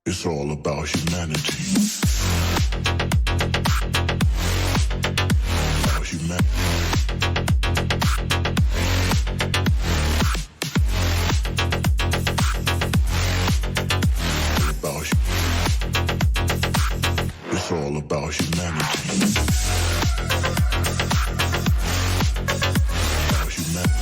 It's all about humanity. About humanity. It's all about humanity. About humanity.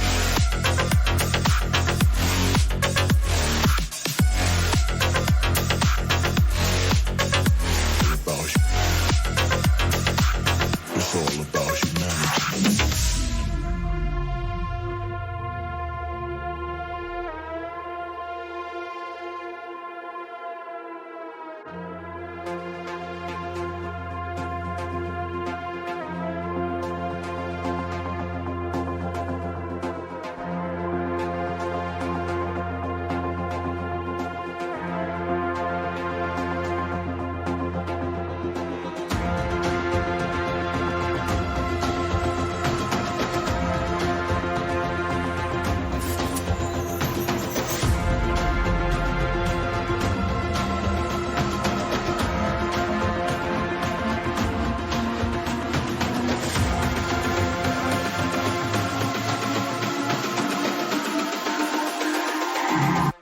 It's all about humanity.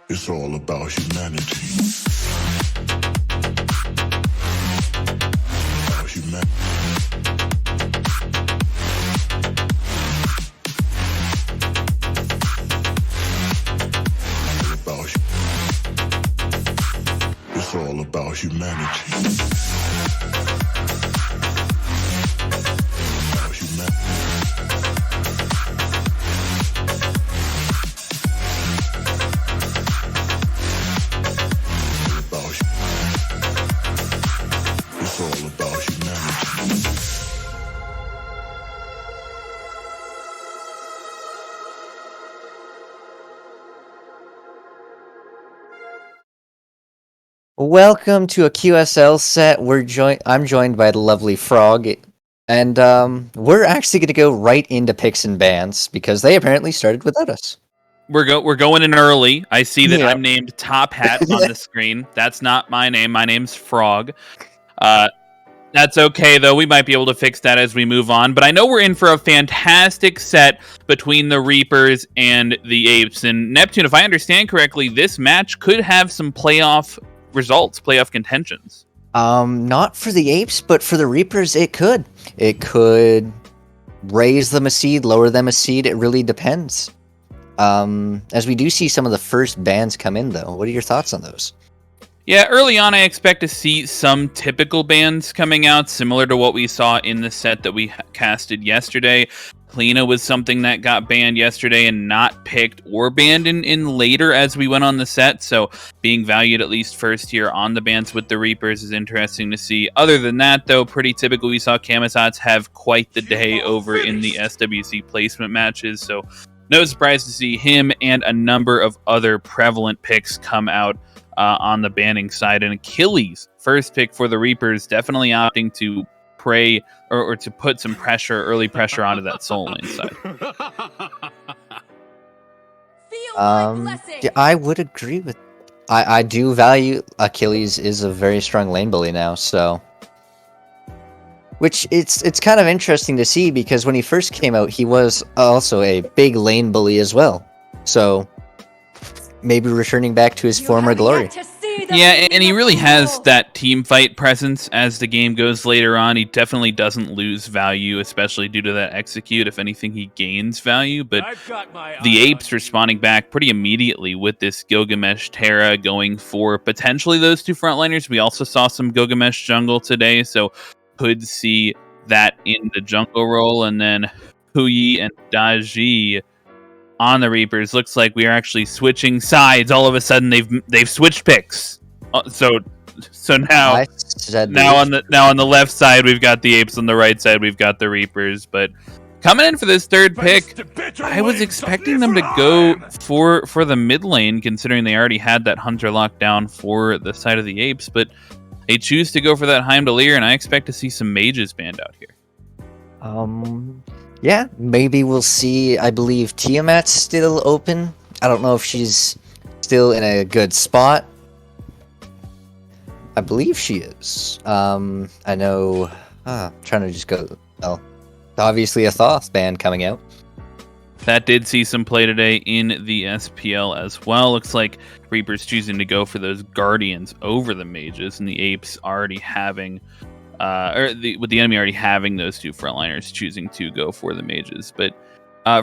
It's all about humanity. About humanity. It's all about humanity. About humanity. It's all about humanity. Welcome to a QSL set. I'm joined by the lovely Frog, and we're actually going to go right into picks and bans because they apparently started without us. We're going in early. I see that Yeah. I'm named Top Hat on the screen. That's not my name. My name's Frog. That's okay, though. We might be able to fix that as we move on. But I know we're in for a fantastic set between the Reapers and the Apes. And Neptune, if I understand correctly, this match could have some playoff results, playoff contentions. Not for the Apes, but for the Reapers, it could. It could raise them a seed, lower them a seed. It really depends. As we do see some of the first bans come in, though. What are your thoughts on those? Yeah, early on, I expect to see some typical bans coming out, similar to what we saw in the set that we casted yesterday. Lena was something that got banned yesterday and not picked or banned in later as we went on the set. So being valued at least first here on the bans with the Reapers is interesting to see. Other than that, though, pretty typical. We saw Kamazats have quite the day over in the SWC placement matches. So no surprise to see him and a number of other prevalent picks come out on the banning side. And Achilles, first pick for the Reapers, definitely opting to pray or to put some pressure, early pressure onto that soul lane side. Yeah, I would agree with. I do value Achilles is a very strong lane bully now, so. Which it's kind of interesting to see because when he first came out, he was also a big lane bully as well. So maybe returning back to his former glory. Yeah, and he really has that team fight presence as the game goes later on. He definitely doesn't lose value, especially due to that execute. If anything, he gains value. But the Apes responding back pretty immediately with this Gilgamesh Terra going for potentially those two frontliners. We also saw some Gilgamesh jungle today, so could see that in the jungle role, and then Huyi and Daji on the Reapers. Looks like we are actually switching sides. All of a sudden, they've switched picks. So now I said now on the left side we've got the Apes, on the right side we've got the Reapers. But coming in for this third pick, I was expecting them to go for the mid lane, considering they already had that Hunter locked down for the side of the Apes, but they choose to go for that Heimdallr, and I expect to see some mages banned out here. Yeah, maybe we'll see. I believe Tiamat's still open. I don't know if she's still in a good spot. I believe she is. I know. Trying to just go. Well, obviously a Thoth ban coming out. That did see some play today in the SPL as well. Looks like Reaper's choosing to go for those Guardians over the Mages, and the Apes already having, with the enemy already having those two frontliners, choosing to go for the Mages. But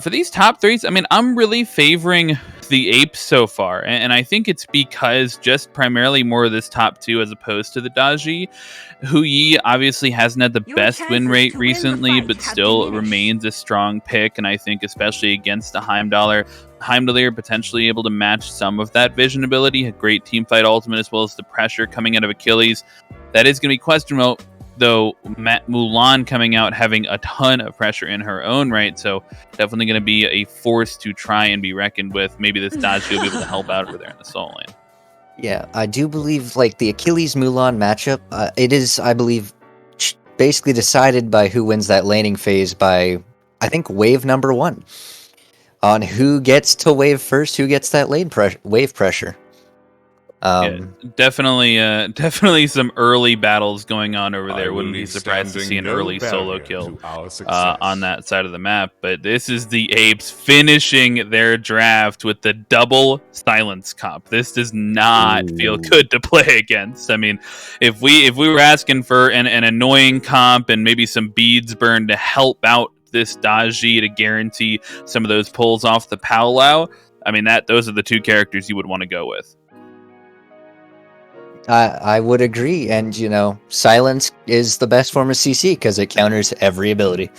for these top threes, I mean, I'm really favoring the Apes so far, and I think it's because just primarily more of this top two as opposed to the Daji. Huyi obviously hasn't had the best win rate recently, but still remains a strong pick, and I think especially against the Heimdallr potentially able to match some of that vision ability, a great team fight ultimate, as well as the pressure coming out of Achilles. That is going to be questionable, though. Mulan coming out having a ton of pressure in her own right, so definitely going to be a force to try and be reckoned with. Maybe this Daji will be able to help out over there in the solo lane. Yeah, I do believe like the Achilles Mulan matchup. It is, I believe, basically decided by who wins that laning phase by, I think, wave number 1. On who gets to wave first, who gets that wave pressure. Yeah, definitely some early battles going on over there. Wouldn't be surprised to see an early solo kill on that side of the map. But this is the Apes finishing their draft with the double silence comp. This does not feel good to play against. I mean, if we were asking for an annoying comp and maybe some beads burn to help out this Daji to guarantee some of those pulls off the powwow, I mean, those are the two characters you would want to go with. I would agree, and silence is the best form of CC because it counters every ability.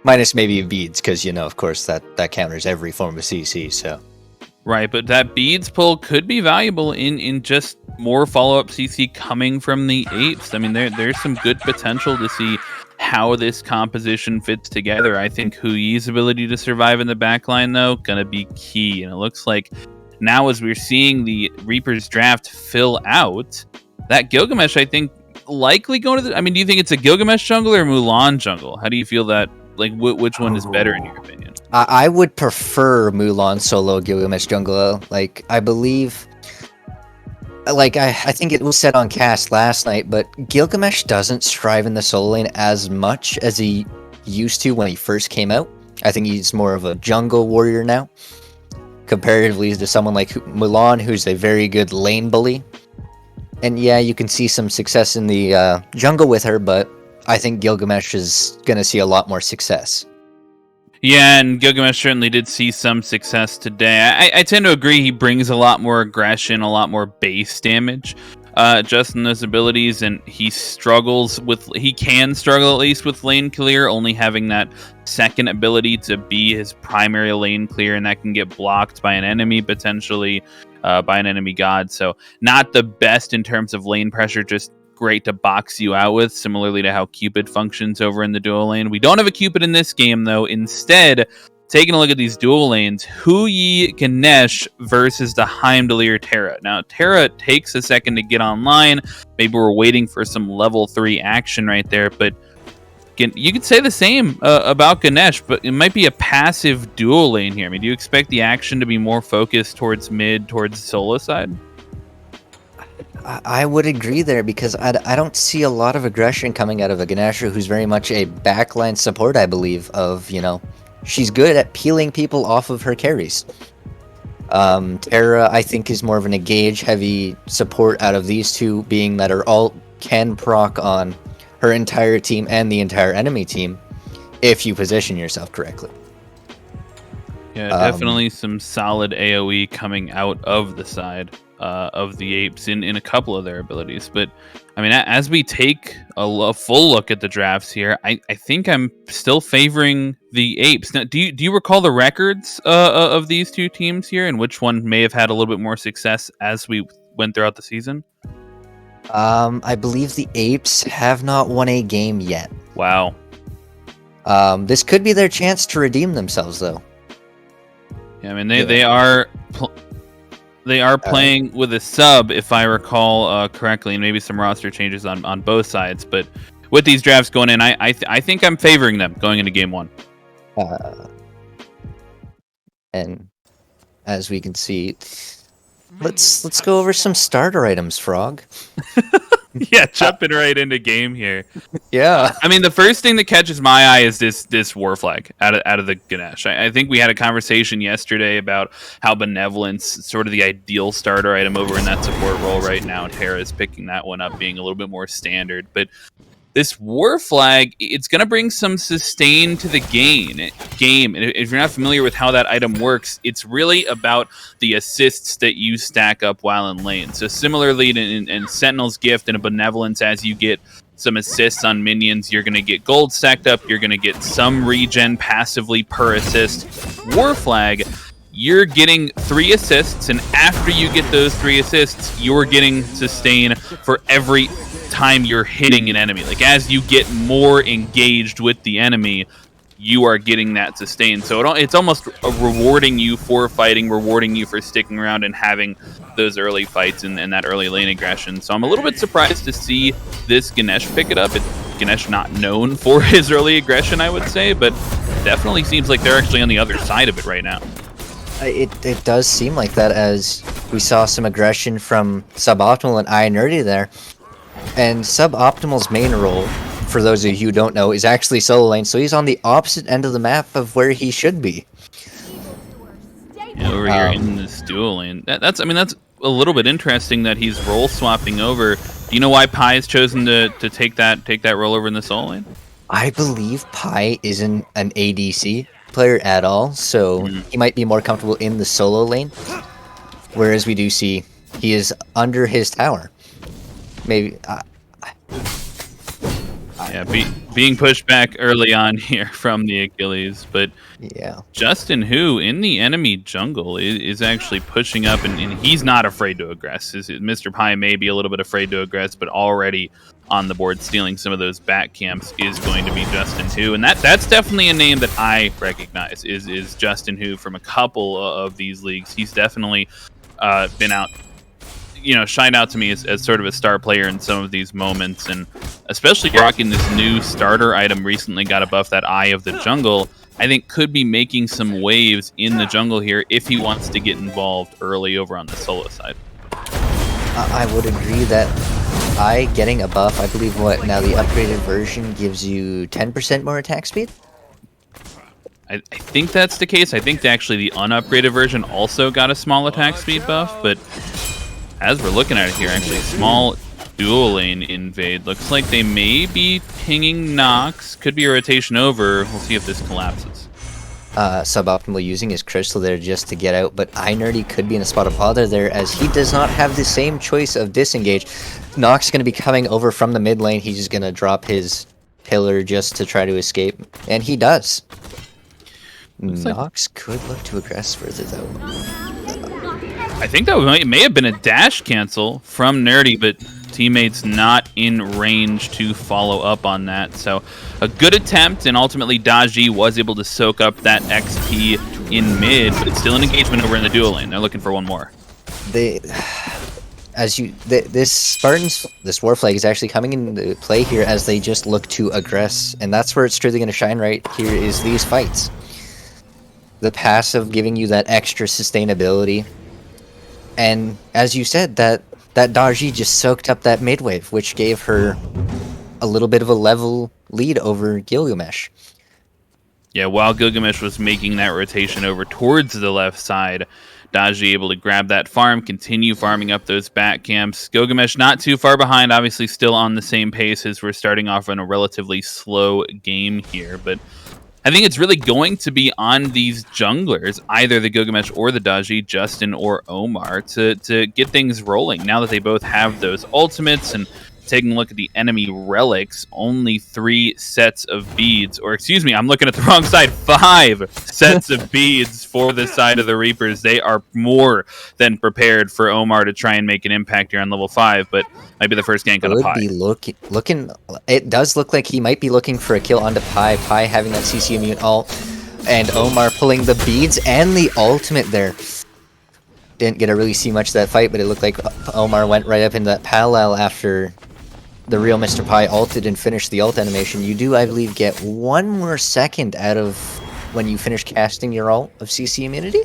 Minus maybe beads, because of course that counters every form of CC. So right, but that beads pull could be valuable in just more follow-up CC coming from the Apes. I mean, there's some good potential to see how this composition fits together. I think Huyi's ability to survive in the backline, though, gonna be key, and it looks like now, as we're seeing the Reaper's draft fill out, that Gilgamesh, I think, likely going to the... I mean, do you think it's a Gilgamesh jungle or Mulan jungle? How do you feel that, like, which one is better in your opinion? I would prefer Mulan solo Gilgamesh jungle. Like, I believe... Like, I think it was said on cast last night, but Gilgamesh doesn't strive in the solo lane as much as he used to when he first came out. I think he's more of a jungle warrior now, comparatively to someone like Mulan, who's a very good lane bully. And yeah, you can see some success in the jungle with her, but I think Gilgamesh is going to see a lot more success. Yeah, and Gilgamesh certainly did see some success today. I tend to agree he brings a lot more aggression, a lot more base damage just in those abilities, and he can struggle at least with lane clear, only having that second ability to be his primary lane clear, and that can get blocked by an enemy, potentially by an enemy god. So not the best in terms of lane pressure, just great to box you out with, similarly to how Cupid functions over in the dual lane. We don't have a Cupid in this game, though. Instead, taking a look at these dual lanes, Huyi Ganesh versus the Heimdallr Terra. Now, Terra takes a second to get online. Maybe we're waiting for some level 3 action right there, but you could say the same about Ganesh, but it might be a passive dual lane here. I mean, do you expect the action to be more focused towards mid, towards the solo side? I would agree there, because I don't see a lot of aggression coming out of a Ganesha who's very much a backline support, I believe, of, she's good at peeling people off of her carries. Terra, I think, is more of an engage-heavy support out of these two, being that her ult can proc on her entire team and the entire enemy team, if you position yourself correctly. Yeah, definitely some solid AoE coming out of the side of the Apes in a couple of their abilities. But I mean, as we take a full look at the drafts here, I think I'm still favoring the Apes. Now, do you recall the records of these two teams here, and which one may have had a little bit more success as we went throughout the season? I believe the Apes have not won a game yet. Wow. This could be their chance to redeem themselves, though. Yeah, I mean they are playing with a sub, if I recall correctly, and maybe some roster changes on both sides. But with these drafts going in, I think I'm favoring them going into game one. And as we can see, let's go over some starter items, Frog. Yeah, jumping right into game here. Yeah. I mean, the first thing that catches my eye is this war flag out of the Ganesh. I think we had a conversation yesterday about how Benevolence is sort of the ideal starter item over in that support role right now, and Hera is picking that one up, being a little bit more standard. But this war flag, it's going to bring some sustain to the game. And if you're not familiar with how that item works, it's really about the assists that you stack up while in lane. So similarly in Sentinel's Gift and a Benevolence, as you get some assists on minions, you're going to get gold stacked up. You're going to get some regen passively per assist. War flag, you're getting 3 assists, and after you get those 3 assists, you're getting sustain for every time you're hitting an enemy. Like, as you get more engaged with the enemy, you are getting that sustain. So it's almost rewarding you for fighting, rewarding you for sticking around and having those early fights and that early lane aggression. So I'm a little bit surprised to see this Ganesh pick it up. Ganesh not known for his early aggression, I would say, but definitely seems like they're actually on the other side of it right now. It does seem like that, as we saw some aggression from Suboptimal and iNerdy there. And Suboptimal's main role, for those of you who don't know, is actually solo lane, so he's on the opposite end of the map of where he should be. Yeah, over here in this dual lane. That's a little bit interesting that he's role swapping over. Do you know why Pi has chosen to take that role over in the solo lane? I believe Pi isn't an ADC player at all, so he might be more comfortable in the solo lane. Whereas we do see he is under his tower. Maybe. Yeah, being pushed back early on here from the Achilles, but yeah, Justin, who in the enemy jungle is actually pushing up, and he's not afraid to aggress. Mr. Pi may be a little bit afraid to aggress, but already on the board stealing some of those back camps is going to be Justin Who, and that's definitely a name that I recognize is Justin Who from a couple of these leagues. He's definitely been out, shined out to me as sort of a star player in some of these moments, and especially rocking this new starter item recently got a buff, that Eye of the Jungle. I think could be making some waves in the jungle here if he wants to get involved early over on the solo side. I would agree that Eye getting a buff, I believe now the upgraded version gives you 10% more attack speed? I think that's the case. I think actually the unupgraded version also got a small attack speed buff, but as we're looking at it here, actually, small dual lane invade. Looks like they may be pinging Nox. Could be a rotation over. We'll see if this collapses. Suboptimal using his crystal there just to get out, but iNerdy could be in a spot of bother there, as he does not have the same choice of disengage. Nox going to be coming over from the mid lane. He's just going to drop his pillar just to try to escape, and he does. Nox could look to aggress further, though. I think that may have been a dash cancel from Nerdy, but teammates not in range to follow up on that. So a good attempt, and ultimately Daji was able to soak up that XP in mid, but it's still an engagement over in the dual lane. They're looking for one more. This war flag is actually coming into play here as they just look to aggress, and that's where it's truly going to shine right here, is these fights. The passive giving you that extra sustainability. And as you said, that Daji just soaked up that mid wave, which gave her a little bit of a level lead over Gilgamesh. Yeah, while Gilgamesh was making that rotation over towards the left side, Daji able to grab that farm, continue farming up those back camps. Gilgamesh not too far behind, obviously still on the same pace as we're starting off in a relatively slow game here, but I think it's really going to be on these junglers, either the Gilgamesh or the Daji, Justin or Omar, to get things rolling. Now that they both have those ultimates, and taking a look at the enemy relics, only 3 sets of beads, or excuse me, I'm looking at the wrong side, 5 sets of beads for the side of the Reapers. They are more than prepared for Omar to try and make an impact here on level 5, but might be the first gank on the Pi. Be looking. It does look like he might be looking for a kill onto Pi. Pi having that CC immune ult, and Omar pulling the beads and the ultimate there. Didn't get to really see much of that fight, but it looked like Omar went right up into that parallel after the real Mr. Pi ulted and finished the ult animation. You do, I believe, get 1 more second out of when you finish casting your ult of CC immunity.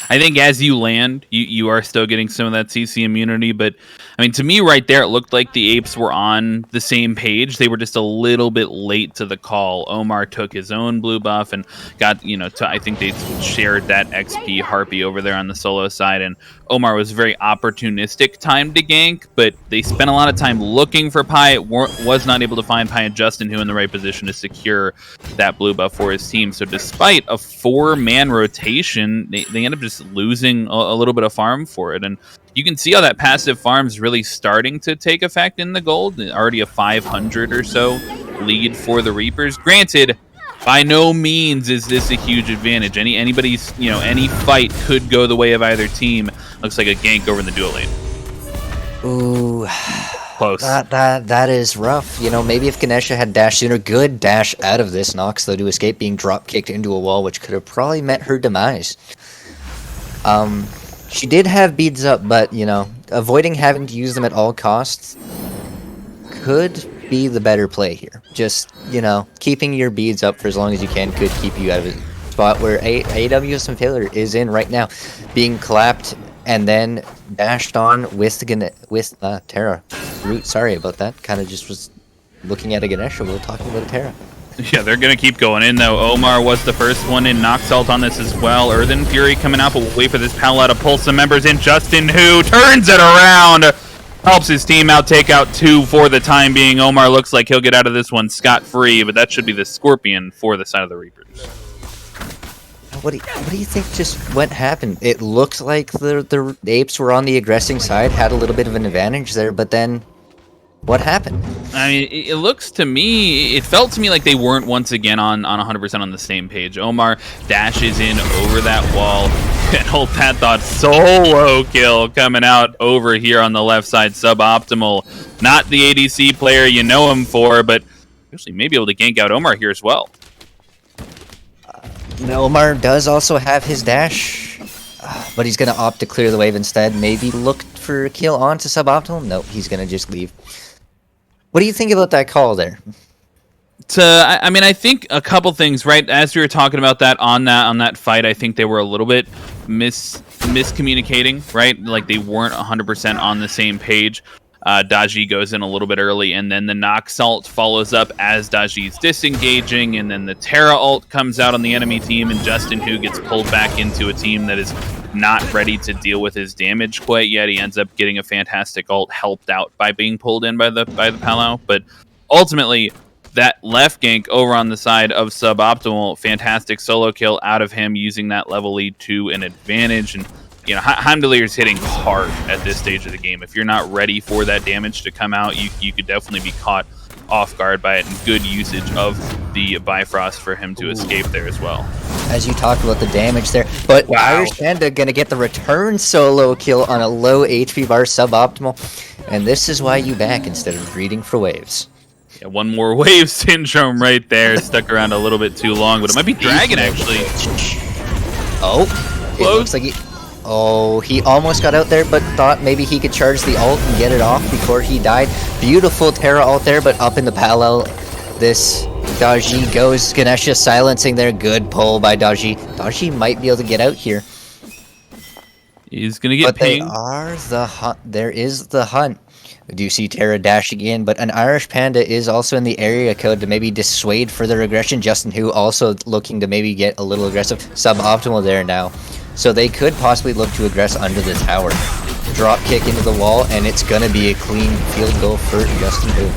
I think as you land, you are still getting some of that CC immunity, but I mean, to me right there, it looked like the Apes were on the same page. They were just a little bit late to the call. Omar took his own blue buff and got, I think they shared that XP Harpy over there on the solo side, and Omar was very opportunistic time to gank, but they spent a lot of time looking for Pi, was not able to find Pi and Justin, who in the right position to secure that blue buff for his team. So despite a 4-man rotation, they end up just losing a little bit of farm for it, and you can see how that passive farm's really starting to take effect in the gold. Already a 500 or so lead for the Reapers. Granted, by no means is this a huge advantage. Anybody's, any fight could go the way of either team. Looks like a gank over in the dual lane. Ooh, close. That is rough. Maybe if Ganesha had dashed sooner, good dash out of this. Nox, though, to escape being drop kicked into a wall, which could have probably met her demise. She did have beads up, but, avoiding having to use them at all costs could be the better play here. Just, keeping your beads up for as long as you can could keep you out of a spot where AWS and Failure is in right now, being clapped and then dashed on with Terra. Root, sorry about that. Kind of just was looking at a Ganesha while talking about a Terra. Yeah, they're going to keep going in, though. Omar was the first one in. Noxalt on this as well. Earthen Fury coming out, but we'll wait for this Pala to pull some members in. Justin, who turns it around, helps his team out, take out 2 for the time being. Omar looks like he'll get out of this one scot-free, but that should be the Scorpion for the side of the Reapers. What do you think what happened? It looked like the Apes were on the aggressing side, had a little bit of an advantage there, but then what happened? I mean, it felt to me like they weren't once again on 100% on the same page. Omar dashes in over that wall, and Old Pat thought solo kill coming out over here on the left side. Suboptimal, not the ADC player you know him for, but actually may be able to gank out Omar here as well. Omar does also have his dash, but he's going to opt to clear the wave instead. Maybe look for a kill onto Suboptimal. Nope, he's going to just leave. What do you think about that call there? I think a couple things, right? As we were talking about that on that fight, I think they were a little bit miscommunicating, right? Like they weren't 100% on the same page. Daji goes in a little bit early, and then the Nox ult follows up as Daji's disengaging, and then the Terra ult comes out on the enemy team, and Justin, who gets pulled back into a team that is not ready to deal with his damage quite yet. He ends up getting a fantastic ult, helped out by being pulled in by the Palau. But ultimately, that left gank over on the side of Suboptimal, fantastic solo kill out of him using that level lead to an advantage. And Heimdallr is hitting hard at this stage of the game. If you're not ready for that damage to come out, you could definitely be caught off guard by it, and good usage of the Bifrost for him to escape there as well. As you talk about the damage there, but wow. Irish Panda gonna get the return solo kill on a low HP bar Suboptimal, and this is why you back instead of reading for waves. Yeah, one more wave syndrome right there. Stuck around a little bit too long, but it might be Dragon actually. Oh, it looks like he almost got out there, but thought maybe he could charge the ult and get it off before he died. Beautiful Terra ult there, but up in the parallel, this Daji goes. Ganesha silencing there. Good pull by Daji. Daji might be able to get out here. He's gonna get pinged. There is the hunt. Do you see Terra dashing in? But an Irish Panda is also in the area code to maybe dissuade further aggression. Justin, who also looking to maybe get a little aggressive. Suboptimal there now. So they could possibly look to aggress under the tower. Drop kick into the wall, and it's going to be a clean field goal for Justin Hu.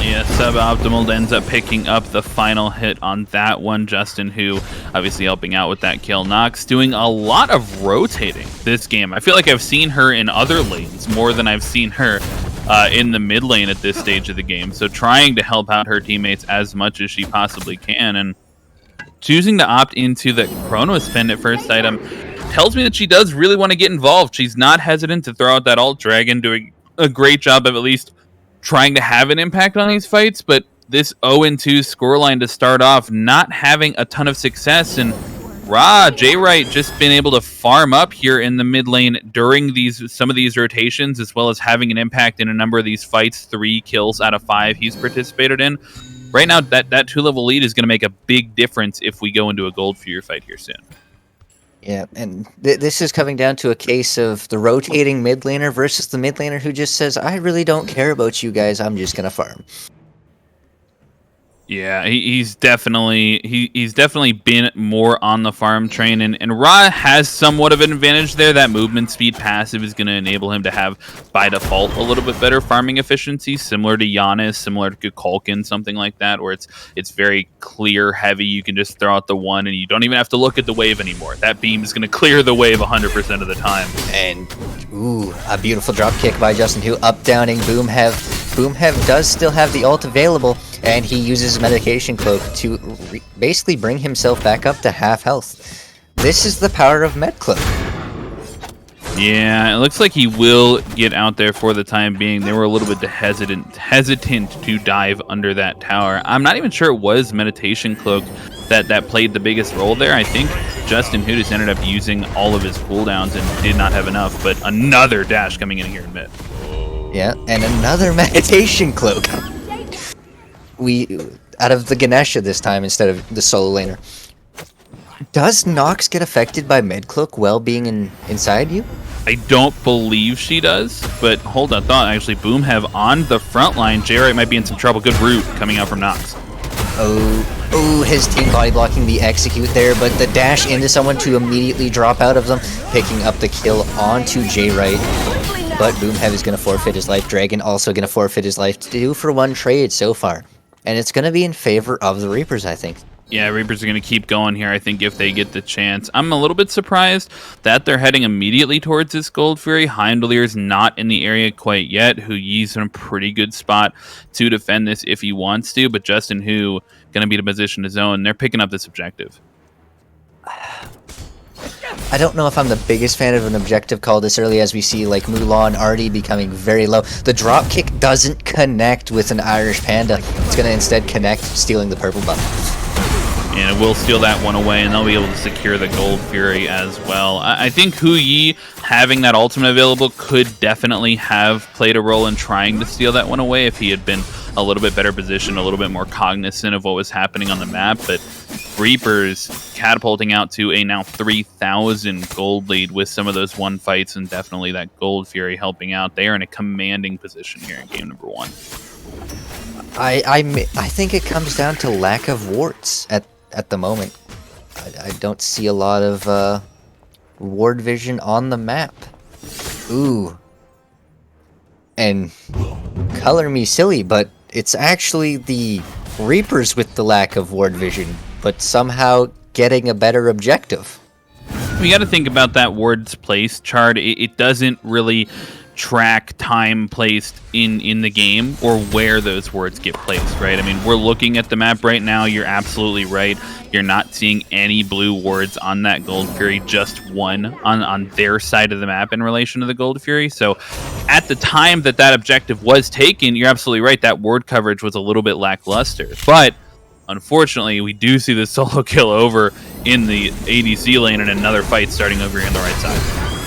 Yeah, Suboptimal ends up picking up the final hit on that one. Justin, who obviously helping out with that kill. Nox doing a lot of rotating this game. I feel like I've seen her in other lanes more than I've seen her in the mid lane at this stage of the game. So trying to help out her teammates as much as she possibly can, and choosing to opt into the Chronos Pendant first item tells me that she does really want to get involved. She's not hesitant to throw out that ult. Dragon doing a great job of at least trying to have an impact on these fights, but this 0-2 scoreline to start off, not having a ton of success, and J-Right just been able to farm up here in the mid lane during some of these rotations, as well as having an impact in a number of these fights. 3 kills out of 5 he's participated in. Right now, that 2-level lead is going to make a big difference if we go into a Gold Fury fight here soon. Yeah, and this is coming down to a case of the rotating mid laner versus the mid laner who just says, I really don't care about you guys, I'm just gonna farm. Yeah, he's definitely been more on the farm train, and Ra has somewhat of an advantage there. That movement speed passive is going to enable him to have, by default, a little bit better farming efficiency, similar to Giannis, similar to Kulkin, something like that, where it's very clear, heavy. You can just throw out the one, and you don't even have to look at the wave anymore. That beam is going to clear the wave 100% of the time. And, ooh, a beautiful drop kick by Justin, who up-downing Boomhev. Boomhev does still have the ult available, and he uses Medication Cloak to basically bring himself back up to half health. This is the power of Med Cloak. Yeah, it looks like he will get out there for the time being. They were a little bit hesitant to dive under that tower. I'm not even sure it was Meditation Cloak that played the biggest role there. I think Justin who just ended up using all of his cooldowns and did not have enough, but another dash coming in here in mid. Yeah, and another Meditation Cloak. Out of the Ganesha this time instead of the solo laner. Does Nox get affected by Med Cloak while being inside you? I don't believe she does, but hold that thought. Actually, Boomhev on the front line. J-Right might be in some trouble. Good root coming out from Nox. Oh, his team body blocking the execute there, but the dash into someone to immediately drop out of them, picking up the kill onto J-Right. But Boomhev is going to forfeit his life. Dragon also going to forfeit his life. 2-for-1 trade so far. And it's going to be in favor of the Reapers, I think. Yeah, Reapers are going to keep going here, I think, if they get the chance. I'm a little bit surprised that they're heading immediately towards this Gold Fury. Heimdallr's not in the area quite yet. Huyi's in a pretty good spot to defend this if he wants to, but Justin Hu going to be in a position to zone. They're picking up this objective. I don't know if I'm the biggest fan of an objective call this early, as we see like Mulan already becoming very low. The drop kick doesn't connect with an Irish Panda. It's going to instead connect, stealing the purple buff. And it will steal that one away, and they'll be able to secure the Gold Fury as well. I think Huyi having that ultimate available could definitely have played a role in trying to steal that one away if he had been a little bit better positioned, a little bit more cognizant of what was happening on the map. But Reapers catapulting out to a now 3,000 gold lead with some of those one fights, and definitely that Gold Fury helping out. They are in a commanding position here in game number 1. I think it comes down to lack of wards at the moment. I don't see a lot of ward vision on the map. Ooh. And color me silly, but it's actually the Reapers with the lack of ward vision, but somehow getting a better objective. We got to think about that ward's place chart. It doesn't really track time placed in the game or where those wards get placed, right? I mean, we're looking at the map right now. You're absolutely right. You're not seeing any blue wards on that Gold Fury, just one on their side of the map in relation to the Gold Fury. So at the time that objective was taken, you're absolutely right. That ward coverage was a little bit lackluster. But unfortunately, we do see the solo kill over in the ADC lane and another fight starting over here on the right side.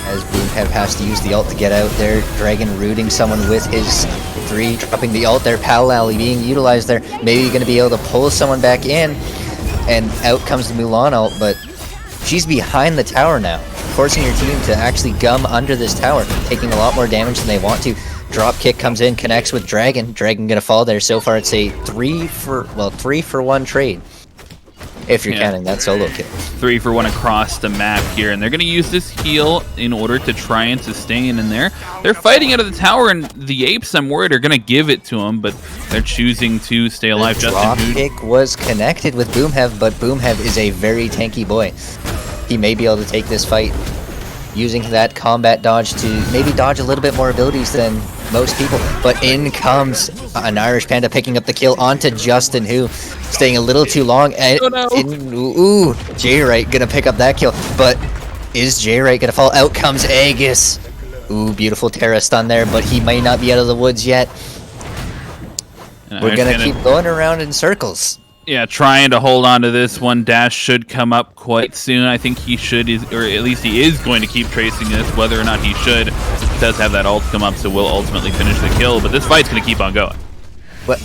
As Boomhev has to use the ult to get out there. Dragon rooting someone with his 3, dropping the ult there. Pal Alley being utilized there. Maybe going to be able to pull someone back in. And out comes the Mulan ult, but she's behind the tower now, forcing your team to actually gum under this tower, taking a lot more damage than they want to. Drop kick comes in, connects with Dragon. Dragon going to fall there. So far it's a 3-for-1 trade. if you're Yeah. counting that solo kill. 3 for 1 across the map here, and they're going to use this heal in order to try and sustain in there. They're fighting out of the tower, and the Apes, I'm worried, are going to give it to them, but they're choosing to stay alive. The Justin drop Hood. kick was connected with Boomhev, but Boomhev is a very tanky boy. He may be able to take this fight using that combat dodge to maybe dodge a little bit more abilities than most people. But in comes an Irish Panda picking up the kill onto Justin, who staying a little too long. And Oh, no. ooh, J-Right gonna pick up that kill. But is J-Right gonna fall? Out comes Aegis. Ooh, beautiful Terra stun there, but he may not be out of the woods yet. And We're Irish gonna Panda- keep going around in circles. Yeah, trying to hold on to this one. Dash should come up quite soon. I think he should, or at least he is going to keep tracing this. Whether or not he should, he does have that ult come up, so will ultimately finish the kill. But this fight's going to keep on going. But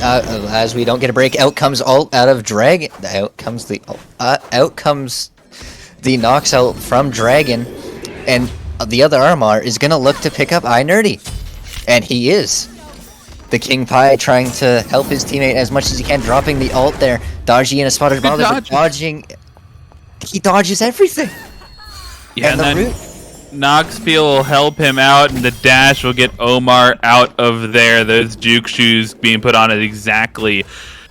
as we don't get a break, out comes ult out of Dragon. Out comes the Nox ult from Dragon, and the other Armor is gonna look to pick up iNerdy, and he is. The King Pi trying to help his teammate as much as he can, dropping the ult there. Dodgy and a spotted bother, but dodging. He dodges everything. Yeah, and the then root. Knoxville will help him out, and the dash will get Omar out of there. Those juke shoes being put on at exactly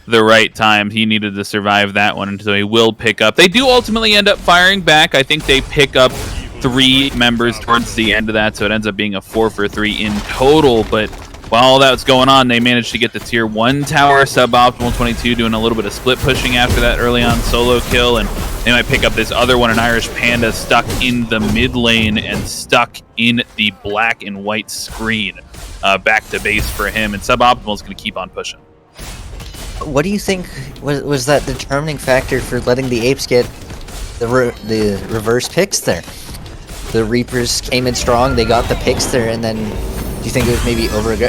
the right time. He needed to survive that one, and so he will pick up. They do ultimately end up firing back. I think they pick up 3 members towards the end of that, so it ends up being a 4 for 3 in total, but while all that's going on, they managed to get the tier 1 tower, suboptimal 22, doing a little bit of split pushing after that early on solo kill, and they might pick up this other one, an Irish Panda stuck in the mid lane and stuck in the black and white screen. Back to base for him, and suboptimal is going to keep on pushing. What do you think was that determining factor for letting the Apes get the reverse picks there? The Reapers came in strong, they got the picks there, and then do you think it was maybe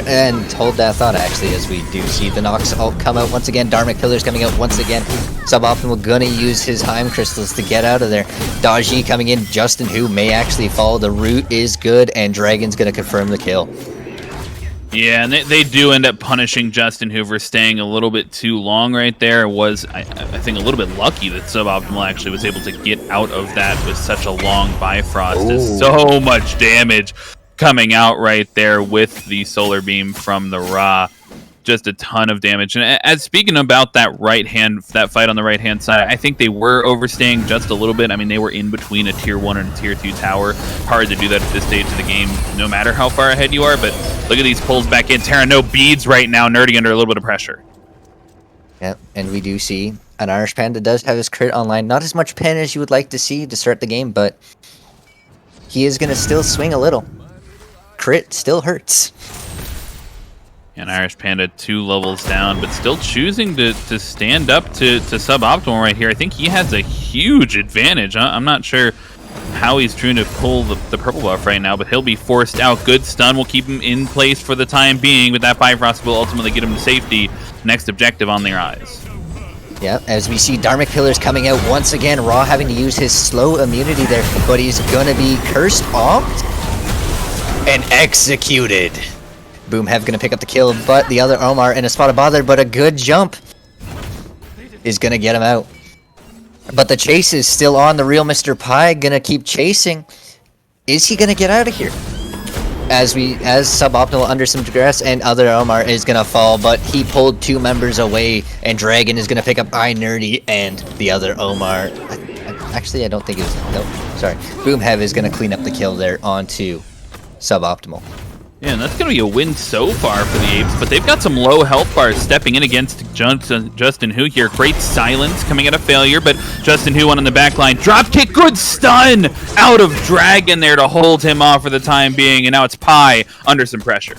and hold that thought, actually, as we do see the Nox ult come out once again. Dharmic Pillar's coming out once again. Suboptimal gonna use his Heim Crystals to get out of there. Daji coming in. Justin, who may actually fall. The root is good, and Dragon's gonna confirm the kill. Yeah, and they do end up punishing Justin Hoover, staying a little bit too long right there. It was, I think, a little bit lucky that Suboptimal actually was able to get out of that with such a long Bifrost. Is so much damage coming out right there with the Solar Beam from the Ra. Just a ton of damage. And as speaking about that fight on the right-hand side, I think they were overstaying just a little bit. I mean, they were in between a tier 1 and a tier 2 tower. Hard to do that at this stage of the game, no matter how far ahead you are. But look at these pulls back in. Terra, no beads right now. Nerdy under a little bit of pressure. Yep, and we do see an Irish Panda does have his crit online. Not as much pen as you would like to see to start the game, but he is going to still swing a little. Crit still hurts. And Irish Panda 2 levels down, but still choosing to stand up to Suboptimal right here. I think he has a huge advantage. I'm not sure how he's trying to pull the purple buff right now, but he'll be forced out. Good stun will keep him in place for the time being, but that Bifrost will ultimately get him to safety. Next objective on their eyes. Yeah, as we see Dharmic Pillars coming out once again. Raw having to use his slow immunity there, but he's gonna be cursed off and executed. Boomhev gonna pick up the kill, but the other Omar in a spot of bother, but a good jump is gonna get him out. But the chase is still on. The real Mr. Pi gonna keep chasing. Is he gonna get out of here? As Suboptimal under some duress, and other Omar is gonna fall, but he pulled 2 members away, and Dragon is gonna pick up iNerdy and the other Omar. Actually, I don't think it was. Nope, sorry. Boomhev is gonna clean up the kill there onto Suboptimal. Yeah, and that's going to be a win so far for the Apes, but they've got some low health bars stepping in against Justin Hu here. Great silence coming out of failure, but Justin Hu on the back line. Drop kick, good stun out of Dragon there to hold him off for the time being, and now it's Pi under some pressure.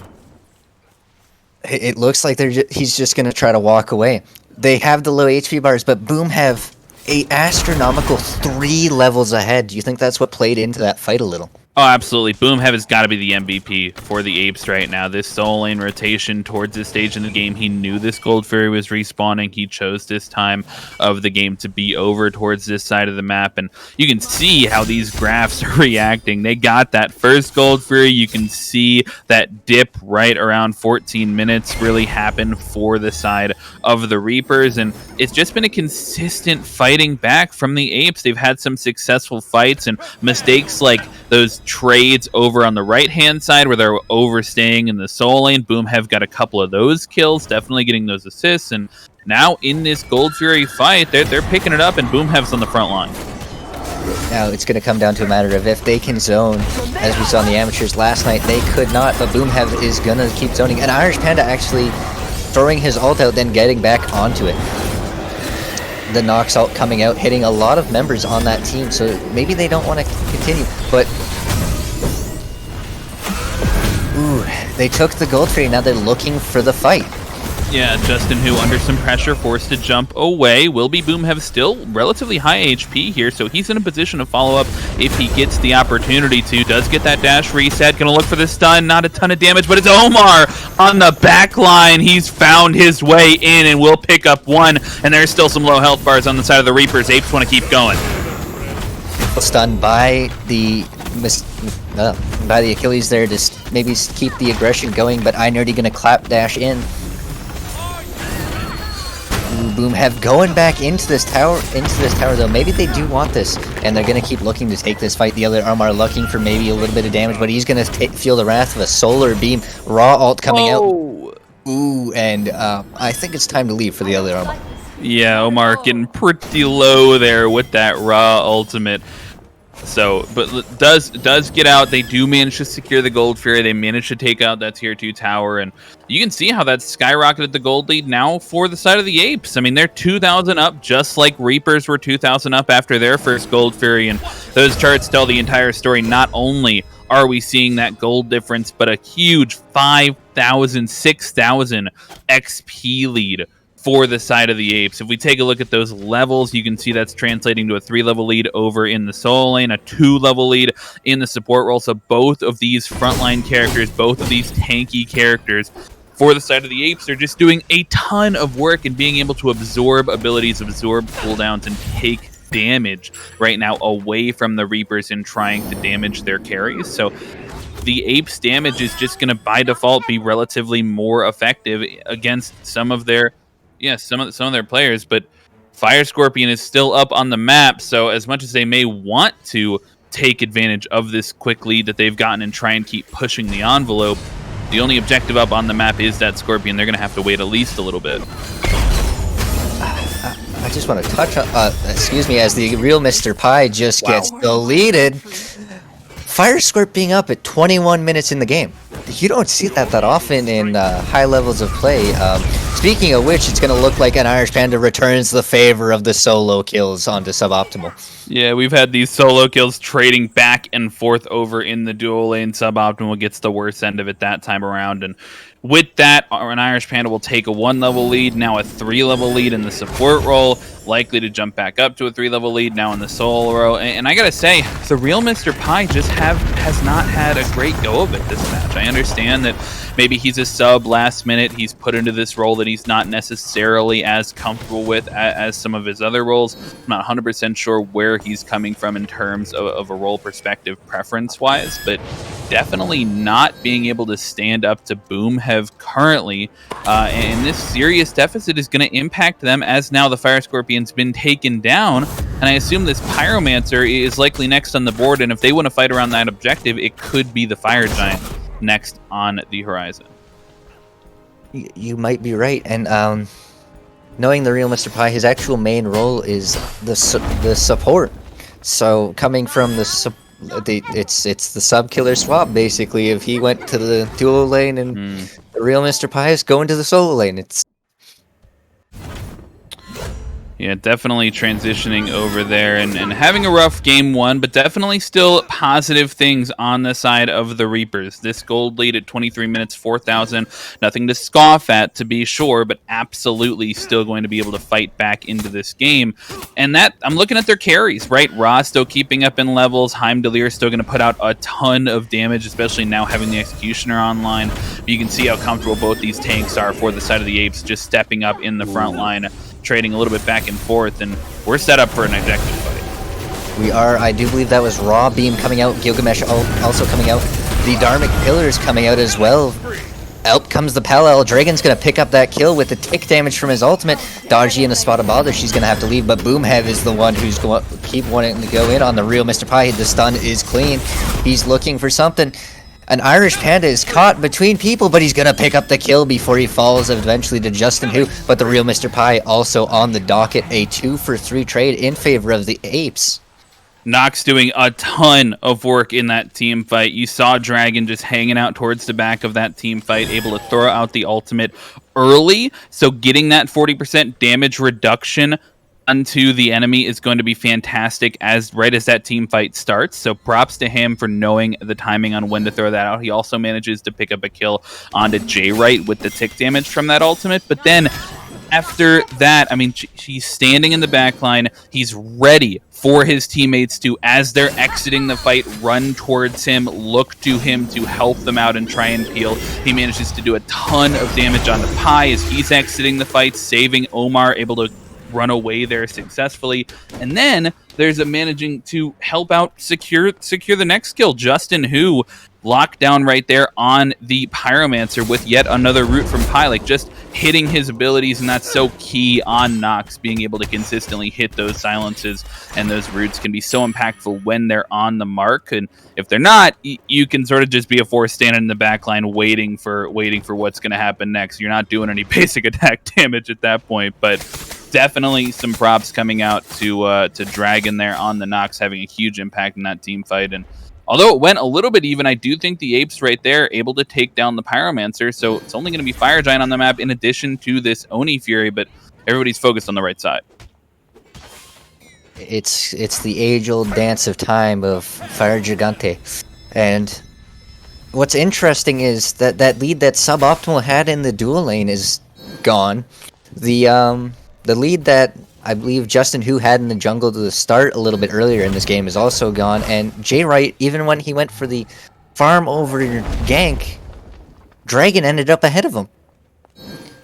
It looks like he's just going to try to walk away. They have the low HP bars, but Boom have a astronomical 3 levels ahead. Do you think that's what played into that fight a little? Oh, absolutely. Boomhead has got to be the MVP for the Apes right now. This solo lane rotation towards this stage in the game, he knew this Gold Fury was respawning. He chose this time of the game to be over towards this side of the map, and you can see how these graphs are reacting. They got that first Gold Fury. You can see that dip right around 14 minutes really happen for the side of the Reapers, and it's just been a consistent fighting back from the Apes. They've had some successful fights, and mistakes like those trades over on the right-hand side where they're overstaying in the solo lane. Boom have got a couple of those kills, definitely getting those assists, and now in this Gold Fury fight, they're picking it up, and Boom Hev's on the front line. Now it's going to come down to a matter of if they can zone, as we saw in the amateurs last night. They could not, but Boom Hev is going to keep zoning, and Irish Panda actually throwing his ult out, then getting back onto it. The Nox ult coming out, hitting a lot of members on that team, so maybe they don't want to continue, but ooh, they took the Gold Fury, now they're looking for the fight. Yeah, Justin, who under some pressure, forced to jump away. Will be Boom have still relatively high HP here, so he's in a position to follow up if he gets the opportunity to. Does get that dash reset, gonna look for the stun, not a ton of damage, but it's Omar on the back line. He's found his way in and will pick up one, and there's still some low health bars on the side of the Reapers. Apes want to keep going. Stunned by the Achilles there to maybe keep the aggression going, but iNerdy gonna clap dash in. Boom have going back into this tower though. Maybe they do want this, and they're gonna keep looking to take this fight. The other armor looking for maybe a little bit of damage, but he's gonna feel the wrath of a solar beam. Raw ult coming out. Ooh, and I think it's time to leave for the other armor. Yeah, Omar getting pretty low there with that raw ultimate. So, but does get out. They do manage to secure the Gold Fury. They manage to take out that tier 2 tower, and you can see how that's skyrocketed the gold lead now for the side of the Apes. I mean, they're 2,000 up, just like Reapers were 2,000 up after their first Gold Fury, and those charts tell the entire story. Not only are we seeing that gold difference, but a huge 5,000, 6,000 XP lead for the side of the Apes. If we take a look at those levels, you can see that's translating to a 3-level lead over in the solo lane, a 2-level lead in the support role. So both of these frontline characters, both of these tanky characters for the side of the Apes are just doing a ton of work and being able to absorb abilities, absorb cooldowns, and take damage right now away from the Reapers and trying to damage their carries. So the Apes damage is just going to by default be relatively more effective against some of their some of their players, but Fire Scorpion is still up on the map, so as much as they may want to take advantage of this quick lead that they've gotten and try and keep pushing the envelope, the only objective up on the map is that Scorpion. They're going to have to wait at least a little bit. I just want to touch on, excuse me, as the real Mr. Pie just gets deleted. Fire Scorp being up at 21 minutes in the game. You don't see that often in high levels of play. Speaking of which, it's going to look like an Irish Panda returns the favor of the solo kills onto suboptimal. Yeah, we've had these solo kills trading back and forth over in the dual lane. Suboptimal gets the worst end of it that time around, and with that, an Irish Panda will take a 1-level lead, now a 3-level lead in the support role, likely to jump back up to a 3-level lead now in the solo role. And I gotta say, the real Mr. Pie just has not had a great go of it this match. I understand that maybe he's a sub last minute, he's put into this role that he's not necessarily as comfortable with as some of his other roles. I'm not 100% sure where he's coming from in terms of a role perspective preference-wise, but definitely not being able to stand up to Boom have currently, and this serious deficit is going to impact them as now the Fire Scorpion's been taken down, and I assume this Pyromancer is likely next on the board, and if they want to fight around that objective, it could be the Fire Giant next on the horizon. You might be right, and knowing the real Mr. Pie, his actual main role is the support. So coming from it's the sub killer swap basically. If he went to the dual lane and the real Mr. Pie is going to the solo lane, Yeah, definitely transitioning over there and having a rough game one, but definitely still positive things on the side of the Reapers. This gold lead at 23 minutes, 4,000. Nothing to scoff at, to be sure, but absolutely still going to be able to fight back into this game. And that, I'm looking at their carries, right? Ra still keeping up in levels. Heimdallr still going to put out a ton of damage, especially now having the Executioner online. But you can see how comfortable both these tanks are for the side of the Apes, just stepping up in the front line, trading a little bit back and forth, and we're set up for an objective fight. We are. I do believe that was Raw Beam coming out, Gilgamesh also coming out, the Dharmic Pillars coming out as well. Out comes the Pal-El. Dragon's going to pick up that kill with the tick damage from his ultimate. Dodgy in a spot of bother, she's going to have to leave, but Boomhead is the one who's going to keep wanting to go in on the real Mr. Pie. The stun is clean. He's looking for something. An Irish Panda is caught between people, but he's going to pick up the kill before he falls eventually to Justin Who. But the real Mr. Pie also on the docket. A 2-for-3 trade in favor of the Apes. Nox doing a ton of work in that team fight. You saw Dragon just hanging out towards the back of that team fight, able to throw out the ultimate early. So getting that 40% damage reduction onto the enemy is going to be fantastic right as that team fight starts. So props to him for knowing the timing on when to throw that out. He also manages to pick up a kill onto J-Right with the tick damage from that ultimate. But then after that, I mean, he's standing in the back line. He's ready for his teammates to, as they're exiting the fight, run towards him, look to him to help them out and try and peel. He manages to do a ton of damage on the Pie as he's exiting the fight, saving Omar, able to run away there successfully. And then there's a managing to help out secure the next kill. Justin Who locked down right there on the Pyromancer with yet another root from Pi, like just hitting his abilities, and that's so key on Nox, being able to consistently hit those silences, and those roots can be so impactful when they're on the mark. And if they're not, you can sort of just be a force standing in the back line waiting for what's going to happen next. You're not doing any basic attack damage at that point, but definitely some props coming out to Dragon there on the Nox, having a huge impact in that team fight. And although it went a little bit even, I do think the Apes right there able to take down the Pyromancer, so it's only going to be Fire Giant on the map in addition to this Oni Fury, but everybody's focused on the right side. It's the age-old dance of time of Fire Gigante. And what's interesting is that lead that Suboptimal had in the dual lane is gone. The lead that I believe Justin Who had in the jungle to start a little bit earlier in this game is also gone, and J-Right, even when he went for the farm over gank, Dragon ended up ahead of him.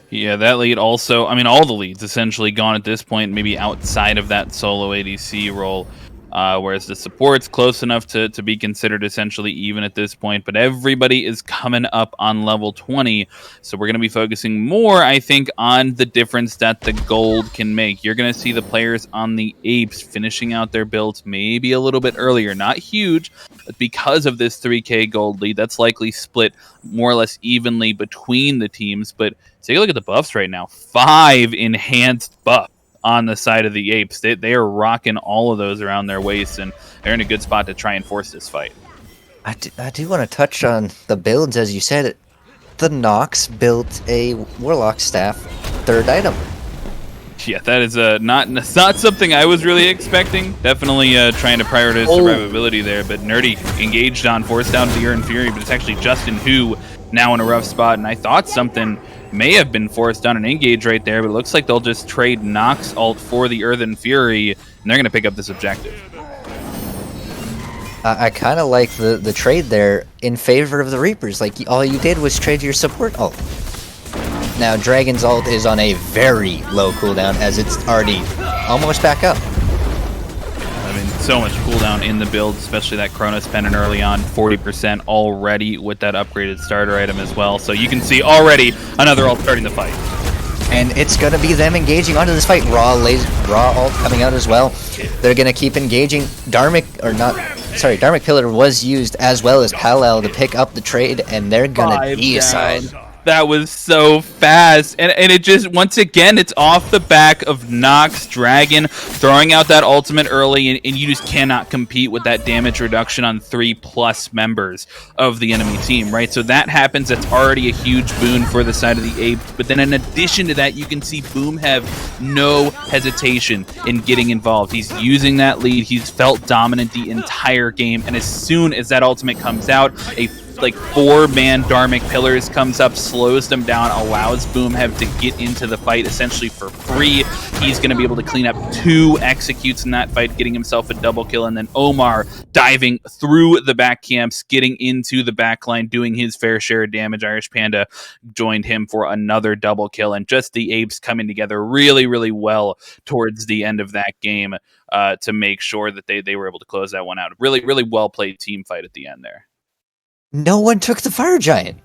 Yeah, that lead also, I mean, all the leads essentially gone at this point, maybe outside of that solo ADC role. Whereas the support's close enough to be considered essentially even at this point. But everybody is coming up on level 20. So we're going to be focusing more, I think, on the difference that the gold can make. You're going to see the players on the Apes finishing out their builds maybe a little bit earlier. Not huge, but because of this 3k gold lead, that's likely split more or less evenly between the teams. But take a look at the buffs right now. 5 enhanced buffs on the side of the Apes. They are rocking all of those around their waist, and they're in a good spot to try and force this fight. I do want to touch on the builds, as you said. The Nox built a Warlock Staff 3rd item. Yeah, that is not something I was really expecting. Definitely trying to prioritize survivability there, but Nerdy engaged on force down to the Urn Fury, but it's actually Justin Who now in a rough spot, and I thought something may have been forced on an engage right there, but it looks like they'll just trade Nox ult for the Earthen Fury, and they're going to pick up this objective. I kind of like the trade there in favor of the Reapers. Like, all you did was trade your support ult. Now, Dragon's ult is on a very low cooldown, as it's already almost back up. I mean, so much cooldown in the build, especially that Chronos Pendant early on, 40% already with that upgraded starter item as well. So you can see already another ult starting the fight. And it's going to be them engaging onto this fight. Raw ult coming out as well. They're going to keep engaging. Dharmic Pillar was used as well as Pal-El to pick up the trade, and they're going to be aside. That was so fast. And it just, once again, it's off the back of Nox Dragon throwing out that ultimate early, and you just cannot compete with that damage reduction on 3+ members of the enemy team, right? So that happens. That's already a huge boon for the side of the Apes. But then in addition to that, you can see Boom have no hesitation in getting involved. He's using that lead. He's felt dominant the entire game. And as soon as that ultimate comes out, a 4-man Dharmic Pillars comes up, slows them down, allows Boomhev to get into the fight essentially for free. He's going to be able to clean up 2 executes in that fight, getting himself a double kill, and then Omar diving through the back camps, getting into the back line, doing his fair share of damage. Irish Panda joined him for another double kill, and just the Apes coming together really, really well towards the end of that game to make sure that they were able to close that one out. Really, really well played team fight at the end there. No one took the Fire Giant.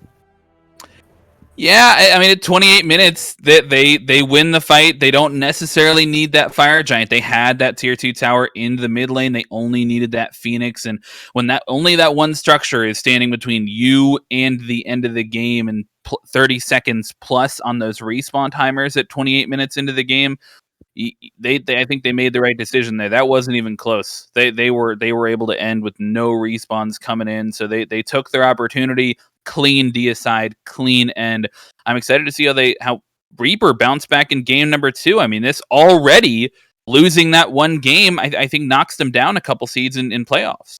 Yeah, I mean, at 28 minutes, they win the fight. They don't necessarily need that Fire Giant. They had that tier 2 tower in the mid lane. They only needed that Phoenix. And when only that one structure is standing between you and the end of the game and 30 seconds plus on those respawn timers at 28 minutes into the game, I think they made the right decision there. That wasn't even close. They were able to end with no respawns coming in, so they took their opportunity. Clean deicide, clean end. I'm excited to see how Reaper bounced back in game number 2. I mean, this already losing that one game, I think knocks them down a couple seeds in playoffs.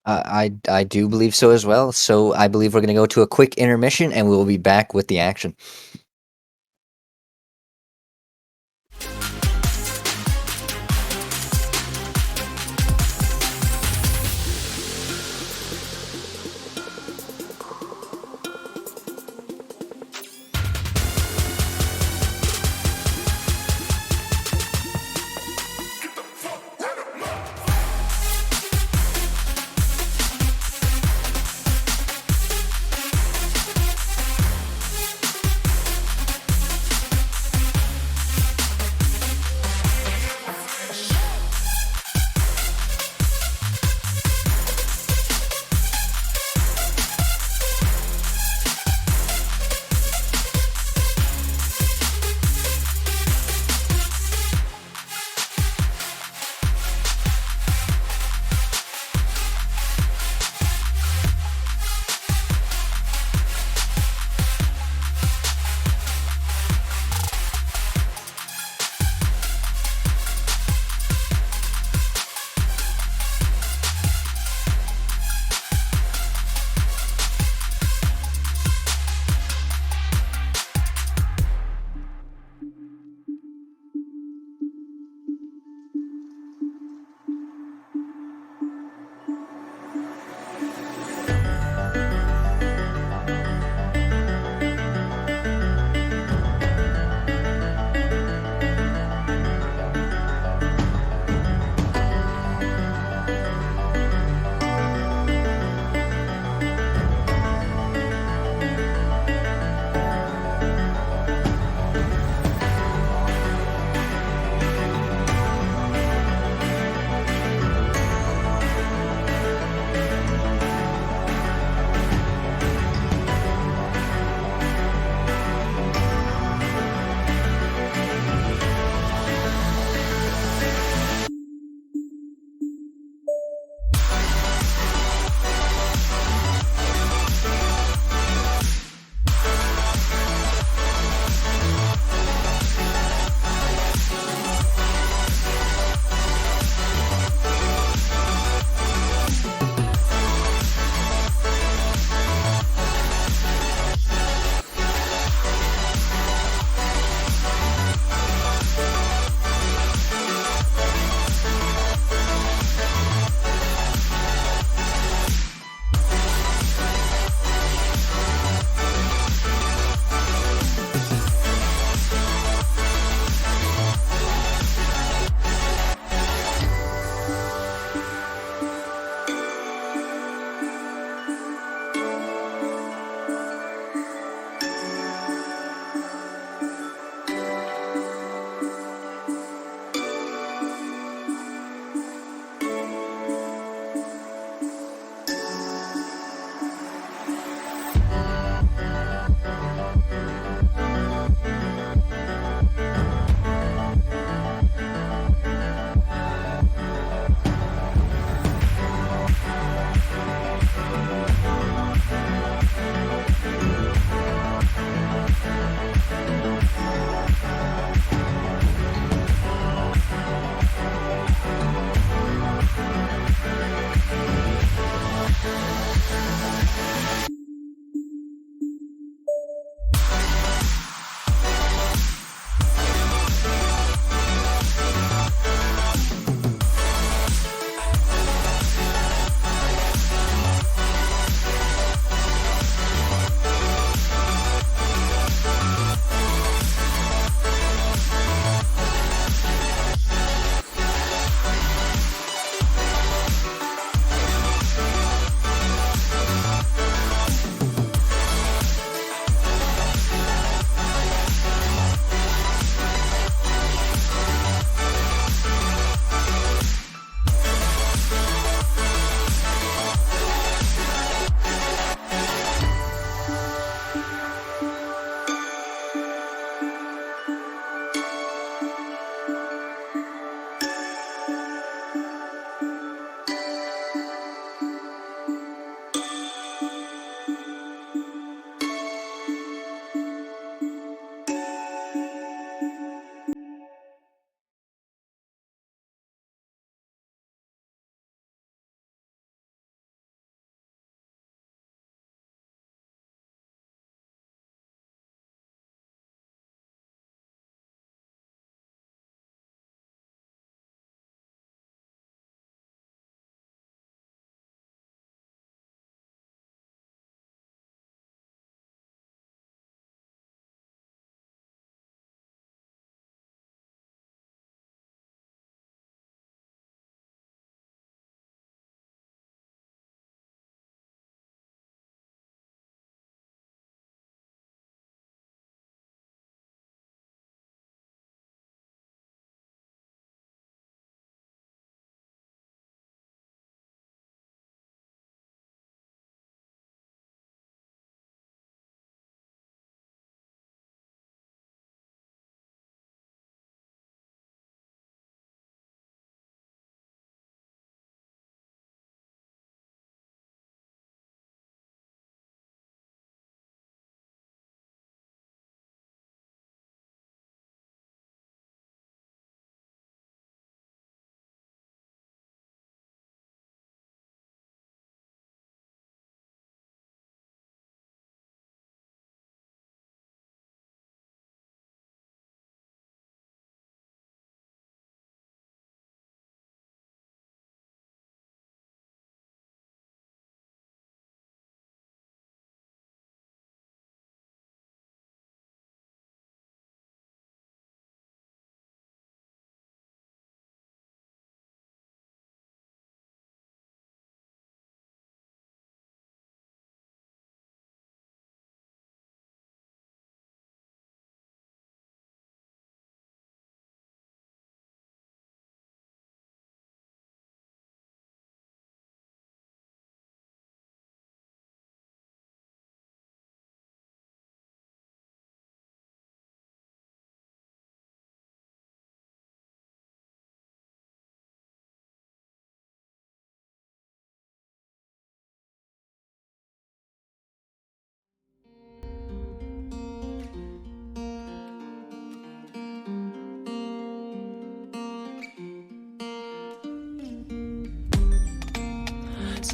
I do believe so as well. So I believe we're going to go to a quick intermission, and we will be back with the action.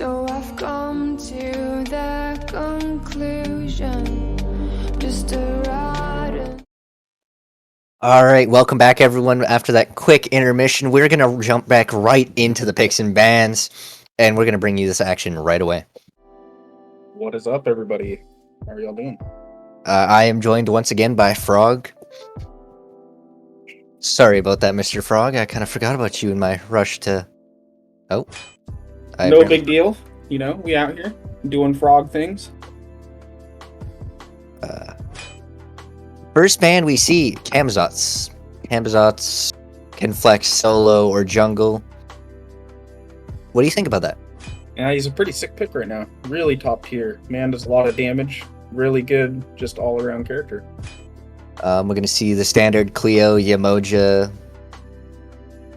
So I've come to the conclusion, just a rotten. All right, welcome back, everyone. After that quick intermission, we're going to jump back right into the picks and bans, and we're going to bring you this action right away. What is up, everybody? How are y'all doing? I am joined once again by Frog. Sorry about that, Mr. Frog. I kind of forgot about you in my rush to... Oh. No big deal. You know, we out here doing frog things. First ban we see, Camzots. Camzots can flex solo or jungle. What do you think about that? Yeah, he's a pretty sick pick right now. Really top tier. Man does a lot of damage. Really good, just all-around character. We're going to see the standard Cleo, Yamoja.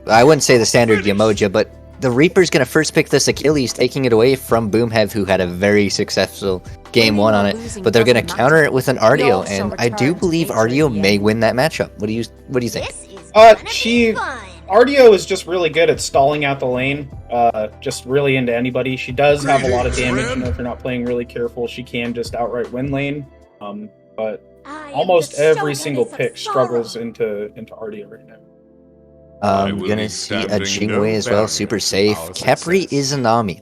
I wouldn't say the standard Yamoja, but the Reaper's going to first pick this Achilles, taking it away from Boomhev, who had a very successful game one on it. But they're going to counter it with an Ardio, and I do believe Ardio may win that matchup. What do you think? Ardio is just really good at stalling out the lane, just really into anybody. She does have a lot of damage, and if you're not playing really careful, she can just outright win lane. But almost every single pick struggles into Ardio right now. We're gonna see a Jingwei as well, super safe. Khepri is a Nami.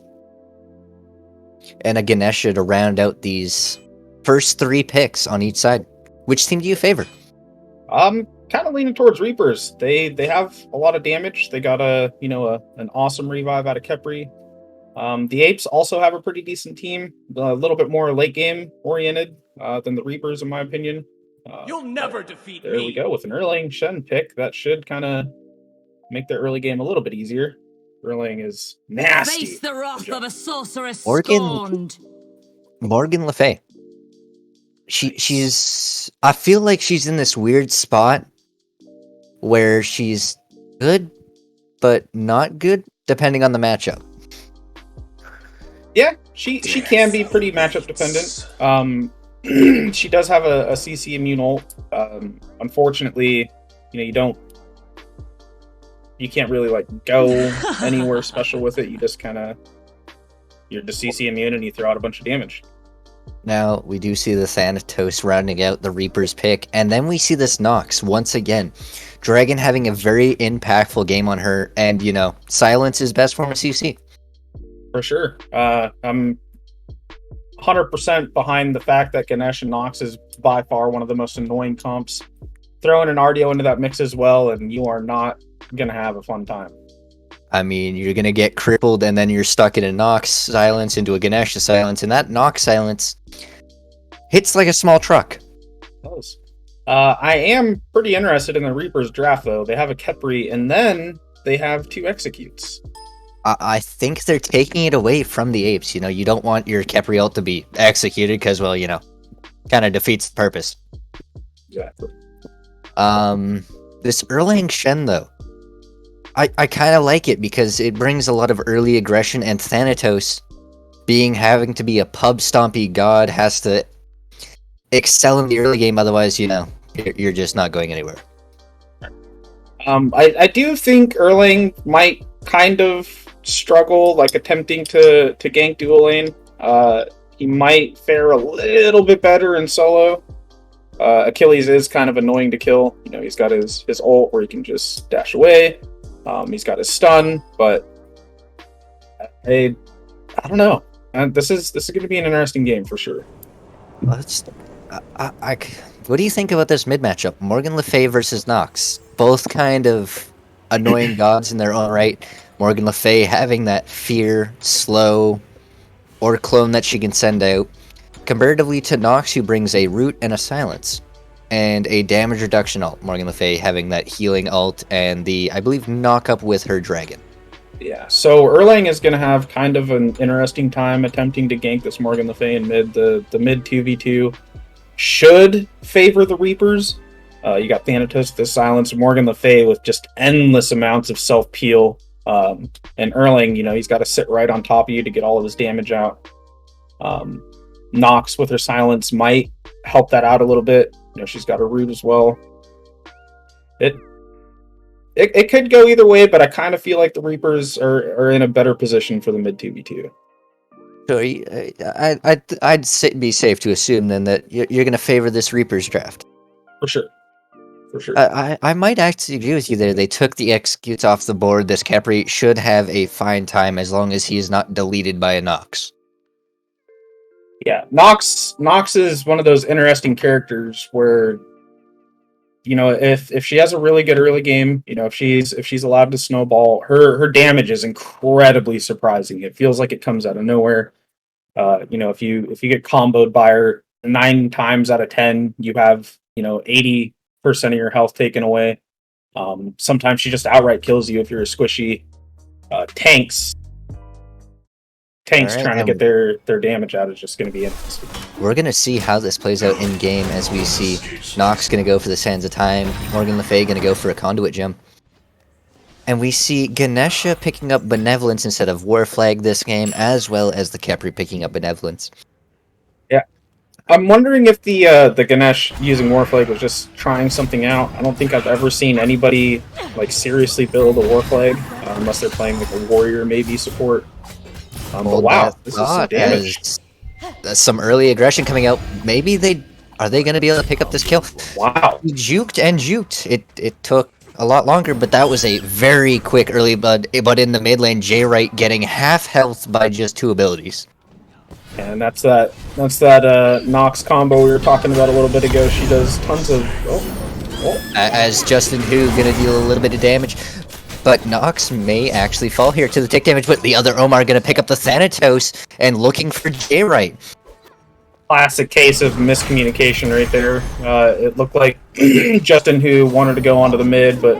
And a Ganesha to round out these first three picks on each side. Which team do you favor? Kind of leaning towards Reapers. They have a lot of damage. They got an awesome revive out of Khepri. The Apes also have a pretty decent team, a little bit more late game oriented than the Reapers, in my opinion. You'll never defeat me. There we go with an Erlang Shen pick. That should kind of make their early game a little bit easier. Erlang is nasty. Face the wrath of a sorceress Morgan Le Fay. She's. I feel like she's in this weird spot where she's good, but not good, depending on the matchup. Yeah, she can be pretty matchup dependent. She does have a CC immune ult. Unfortunately, you can't really go anywhere special with it. You just you're just CC immune and you throw out a bunch of damage. Now, we do see the Thanatos rounding out the Reaper's pick, and then we see this Nox once again. Dragon having a very impactful game on her, and, silence is best form of CC. For sure. I'm 100% behind the fact that Ganesh and Nox is by far one of the most annoying comps. Throw in an Ardio into that mix as well, and you are not going to have a fun time. I mean, you're going to get crippled, and then you're stuck in a Nox silence into a Ganesh silence, and that Nox silence hits like a small truck. Close. I am pretty interested in the Reaper's draft, though. They have a Khepri, and then they have two Executes. I think they're taking it away from the Apes. You don't want your Khepri ult to be executed, because, well, kind of defeats the purpose. Exactly. This Erlang Shen, though, I kind of like it because it brings a lot of early aggression, and Thanatos, having to be a pub stompy god, has to excel in the early game, otherwise, you're just not going anywhere. I do think Erlang might kind of struggle, attempting to gank dual lane. He might fare a little bit better in solo. Achilles is kind of annoying to kill. He's got his ult where he can just dash away. He's got his stun, but I don't know. This is going to be an interesting game for sure. What do you think about this mid matchup? Morgan Le Fay versus Nox. Both kind of annoying gods in their own right. Morgan Le Fay having that fear, slow, or clone that she can send out. Comparatively to Nox, who brings a root and a silence. And a damage reduction ult. Morgan Le Fay having that healing ult and the, I believe, knock up with her dragon. Yeah, so Erlang is going to have kind of an interesting time attempting to gank this Morgan Le Fay in mid. The mid 2v2 should favor the Reapers. You got Thanatos, the silence, Morgan Le Fay with just endless amounts of self-peel. And Erlang, he's got to sit right on top of you to get all of his damage out. Nox with her silence might help that out a little bit. She's got her root as well. It could go either way, but I kind of feel like the Reapers are in a better position for the mid 2v2. So be safe to assume then that you're going to favor this Reapers draft. For sure. For sure. I might actually agree with you there. They took the executes off the board. This Capri should have a fine time as long as he is not deleted by a Nox. Yeah, Nox is one of those interesting characters where, you know, if she has a really good early game, you know, if she's allowed to snowball, her damage is incredibly surprising. It feels like it comes out of nowhere. You know, if you get comboed by her 9 times out of 10, you have, you know, 80% of your health taken away. Sometimes she just outright kills you if you're a squishy. Tanks Alright, trying to get their damage out is just going to be interesting. We're going to see how this plays out in game as we see Nox going to go for the Sands of Time, Morgan Le Fay going to go for a Conduit Gem. And we see Ganesha picking up Benevolence instead of War Flag this game, as well as the Capri picking up Benevolence. Yeah. I'm wondering if the Ganesh using War Flag was just trying something out. I don't think I've ever seen anybody like seriously build a War Flag, unless they're playing like a Warrior maybe support. But wow, this is some damage. Some early aggression coming out. Maybe are they going to be able to pick up this kill? Wow. He juked and juked. It took a lot longer, but that was a very quick early blood. But in the mid lane, J Wright getting half health by just 2 abilities. And that's that Nox combo we were talking about a little bit ago. She does tons of As Justin Who gonna deal a little bit of damage. But Nox may actually fall here to the tick damage, but the other Omar gonna pick up the Thanatos and looking for J Wright. Classic case of miscommunication right there. It looked like Justin Who wanted to go onto the mid, but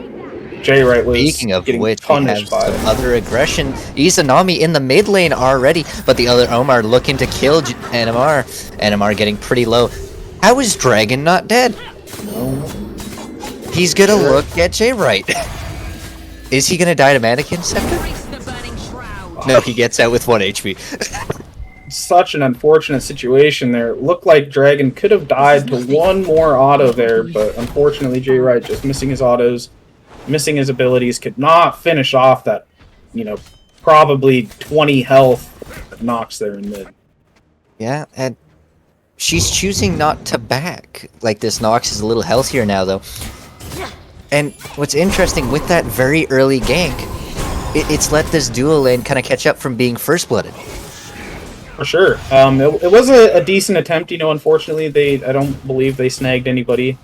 J Wright was Speaking of getting which, we have punished by some other aggression. Izanami in the mid lane already, but the other Omar looking to kill NMR. NMR getting pretty low. How is Dragon not dead? He's gonna look at J Wright. Is he gonna die to Mannequin Scepter? No, he gets out with 1 HP. Such an unfortunate situation there. It looked like Dragon could have died to one more auto there, but unfortunately J Wright just missing his autos, missing his abilities, could not finish off that, you know, probably 20 health Nox there in mid. Yeah, and she's choosing not to back. Like, this Nox is a little healthier now, though. And what's interesting, with that very early gank, it's let this duo lane kind of catch up from being first-blooded. For sure. It was a decent attempt, you know, unfortunately I don't believe they snagged anybody.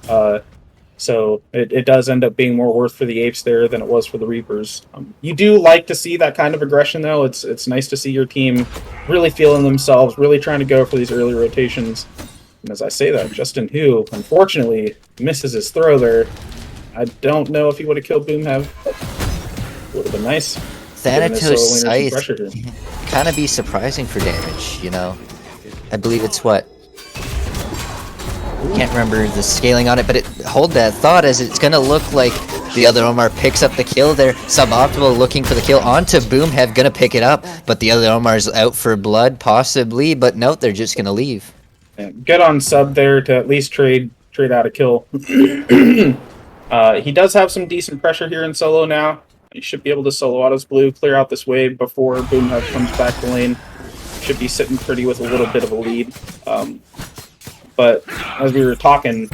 So it does end up being more worth for the Apes there than it was for the Reapers. You do like to see that kind of aggression, though. It's nice to see your team really feeling themselves, really trying to go for these early rotations. And as I say that, Justin Who, unfortunately, misses his throw there. I don't know if he would have killed Boomhev. Would have been nice. Thanatos Scythe kind of be surprising for damage, you know. I believe it's what? Can't remember the scaling on it, but hold that thought, as it's gonna look like the other Omar picks up the kill there. Suboptimal looking for the kill onto Boomhev, gonna pick it up, but the other Omar's out for blood, possibly, but no, they're just gonna leave. Yeah, good on Sub there to at least trade out a kill. He does have some decent pressure here in solo now. He should be able to solo out his blue, clear out this wave before Boomhev comes back to lane. Should be sitting pretty with a little bit of a lead. But as we were talking,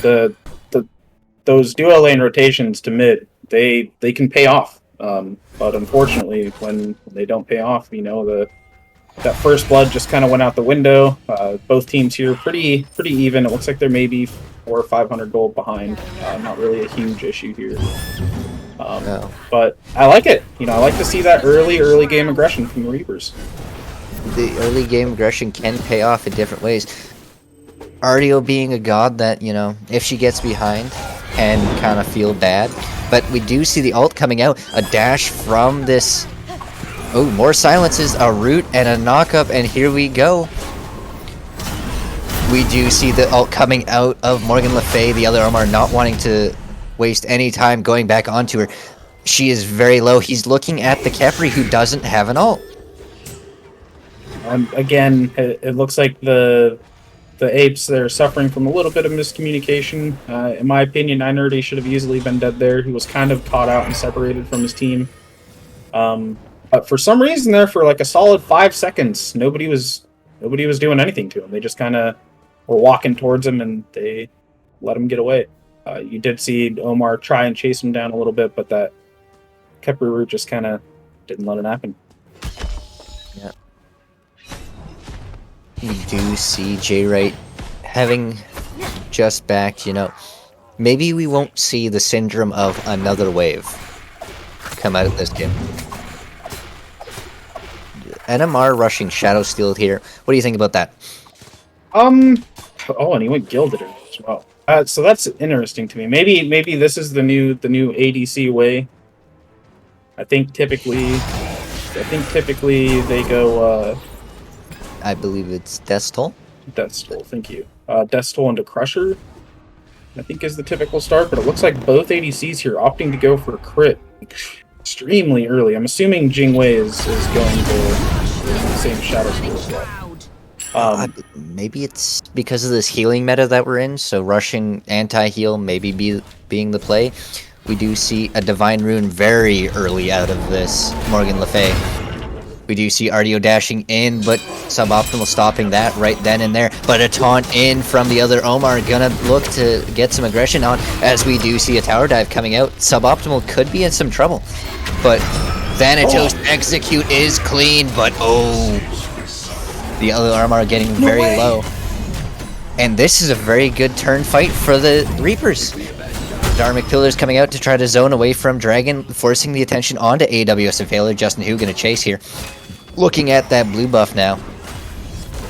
those duo lane rotations to mid, they can pay off. But unfortunately, when they don't pay off, you know, that first blood just kind of went out the window. Both teams here pretty even. It looks like they're maybe 400 or 500 gold behind. Not really a huge issue here. No. But I like it. You know, I like to see that early game aggression from the Reapers. The early game aggression can pay off in different ways. Artio being a god that, you know, if she gets behind, can kind of feel bad. But we do see the ult coming out. A dash from this... Oh, more silences, a root, and a knock-up, and here we go. We do see the ult coming out of Morgan Le Fay, the other Omar not wanting to waste any time going back onto her. She is very low. He's looking at the Kefri, who doesn't have an ult. Again, it looks like the Apes, they're suffering from a little bit of miscommunication. In my opinion, Nerdy should have easily been dead there. He was kind of caught out and separated from his team. But for some reason there, for like a solid 5 seconds, nobody was nobody was doing anything to him. They just kind of were walking towards him, and they let him get away. You did see Omar try and chase him down a little bit, but that Kepri route just kind of didn't let it happen. Yeah. You do see J Wright having just backed, maybe we won't see the syndrome of another wave come out of this game. NMR rushing Shadow Steel here. What do you think about that? Oh, and he went Gilded as well. So that's interesting to me. Maybe this is the new ADC way. I think typically they go. I believe it's Death Toll. Death Toll, thank you. Death Toll into Crusher, I think is the typical start, but it looks like both ADCs here opting to go for a crit extremely early. I'm assuming Jingwei is going to the same Shadow Steel as well. Maybe it's because of this healing meta that we're in, so rushing anti-heal maybe being the play. We do see a Divine Rune very early out of this Morgan Le Fay. We do see RDO dashing in, but Suboptimal stopping that right then and there. But a taunt in from the other Omar, gonna look to get some aggression on, as we do see a tower dive coming out. Suboptimal could be in some trouble, but Thanatos execute is clean, but the other Omar getting very low. And this is a very good turn fight for the Reapers. Dharmic Pillars coming out to try to zone away from Dragon, forcing the attention onto AWS and Failure. Justin Hu gonna chase here. Looking at that blue buff now.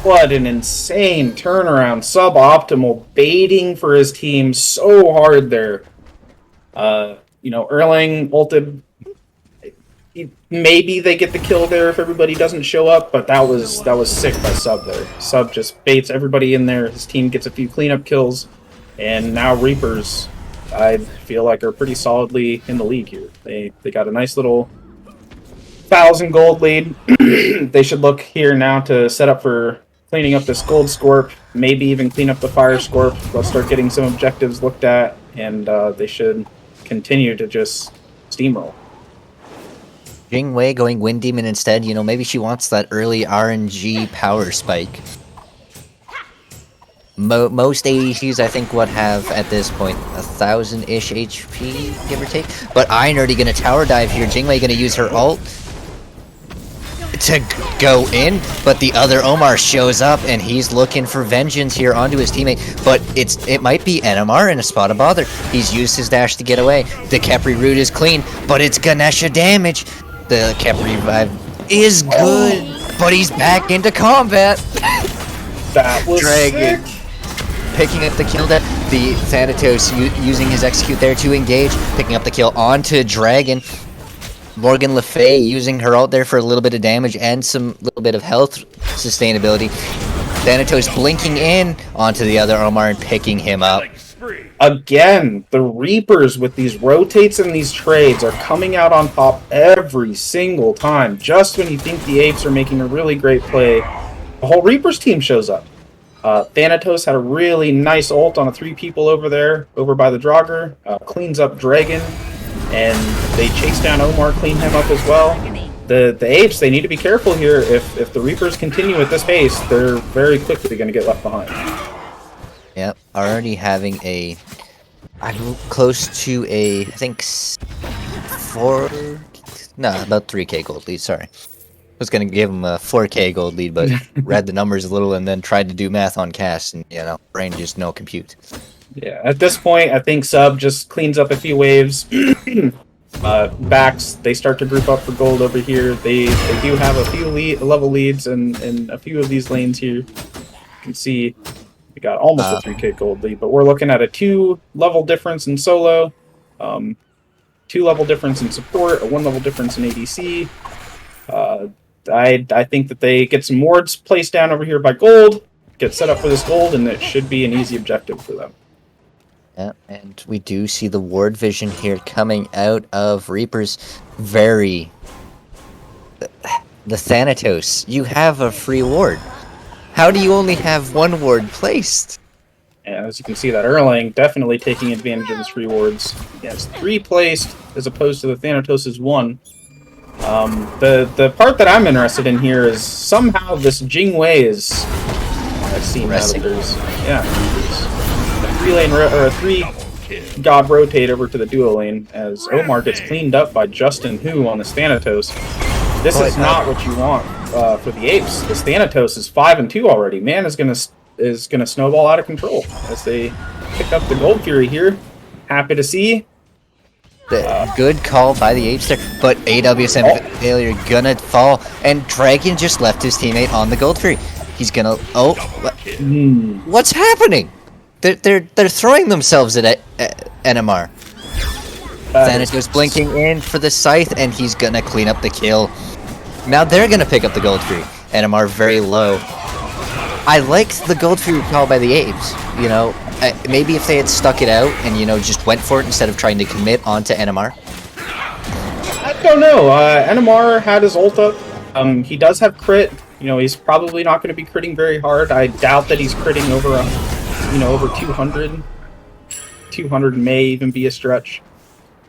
What an insane turnaround. Suboptimal baiting for his team so hard there. Erling ulted. Maybe they get the kill there if everybody doesn't show up, but that was sick by Sub there. Sub just baits everybody in there. His team gets a few cleanup kills, and now Reapers, I feel like, are pretty solidly in the lead here. They got a nice little 1,000 gold lead. They should look here now to set up for cleaning up this gold Scorp, maybe even clean up the fire Scorp. They'll start getting some objectives looked at, and they should continue to just steamroll. Jingwei going Wind Demon instead. Maybe she wants that early RNG power spike. Most ADCs, I think, would have at this point 1,000-ish HP, give or take. But Iron already gonna tower dive here. Jingwei gonna use her ult to go in, but the other Omar shows up and he's looking for vengeance here onto his teammate. But it might be NMR in a spot of bother. He's used his dash to get away. The Kepri root is clean, but it's Ganesha damage. The Kepri revive is good, but he's back into combat. That was Dragon sick. Picking up the kill, that the Thanatos using his execute there to engage, picking up the kill onto Dragon. Morgan Le Fay using her ult there for a little bit of damage and some little bit of health sustainability. Thanatos blinking in onto the other Omar and picking him up. Again, the Reapers with these rotates and these trades are coming out on top every single time. Just when you think the Apes are making a really great play, the whole Reapers team shows up. Thanatos had a really nice ult on 3 people over there, over by the Draugr, cleans up Dragon, and they chase down Omar, clean him up as well. The Apes, they need to be careful here. If the Reapers continue at this pace, they're very quickly going to get left behind. Yep, already having I'm close to I think about 3k gold lead, sorry. I was going to give him a 4k gold lead, but read the numbers a little and then tried to do math on cast, and, brain just no compute. Yeah, at this point, I think Sub just cleans up a few waves. Backs, they start to group up for gold over here. They do have a few level leads in a few of these lanes here. You can see we got almost a 3k gold lead, but we're looking at a 2-level difference in solo, 2-level difference in support, a 1-level difference in ADC. I think that they get some wards placed down over here by gold, get set up for this gold, and it should be an easy objective for them. Yeah, and we do see the ward vision here coming out of Reapers. The Thanatos, you have a free ward. How do you only have 1 ward placed? And as you can see, that Erlang definitely taking advantage of his free wards. He has 3 placed as opposed to the Thanatos' 1. The part that I'm interested in here is somehow this Jingwei is. I've seen now that there's a 3-lane or a 3-god rotate over to the duo lane as Omar gets cleaned up by Justin Hu on the Thanatos. This is not what you want for the Apes. This Thanatos is 5-2 already. Man is gonna snowball out of control as they pick up the Gold Fury here. Happy to see. Good call by the Apes there, but AWSM failure gonna fall, and Dragon just left his teammate on the Gold Fury. He's gonna. What's happening? They're throwing themselves at NMR. Thanatos blinking in for the Scythe, and he's gonna clean up the kill. Now they're gonna pick up the Gold Fury. NMR very low. I liked the Gold Fury call by the Apes. You know, maybe if they had stuck it out and, you know, just went for it instead of trying to commit onto NMR. I don't know. NMR had his ult up. He does have crit. You know, he's probably not going to be critting very hard. I doubt that he's critting over, over 200. 200 may even be a stretch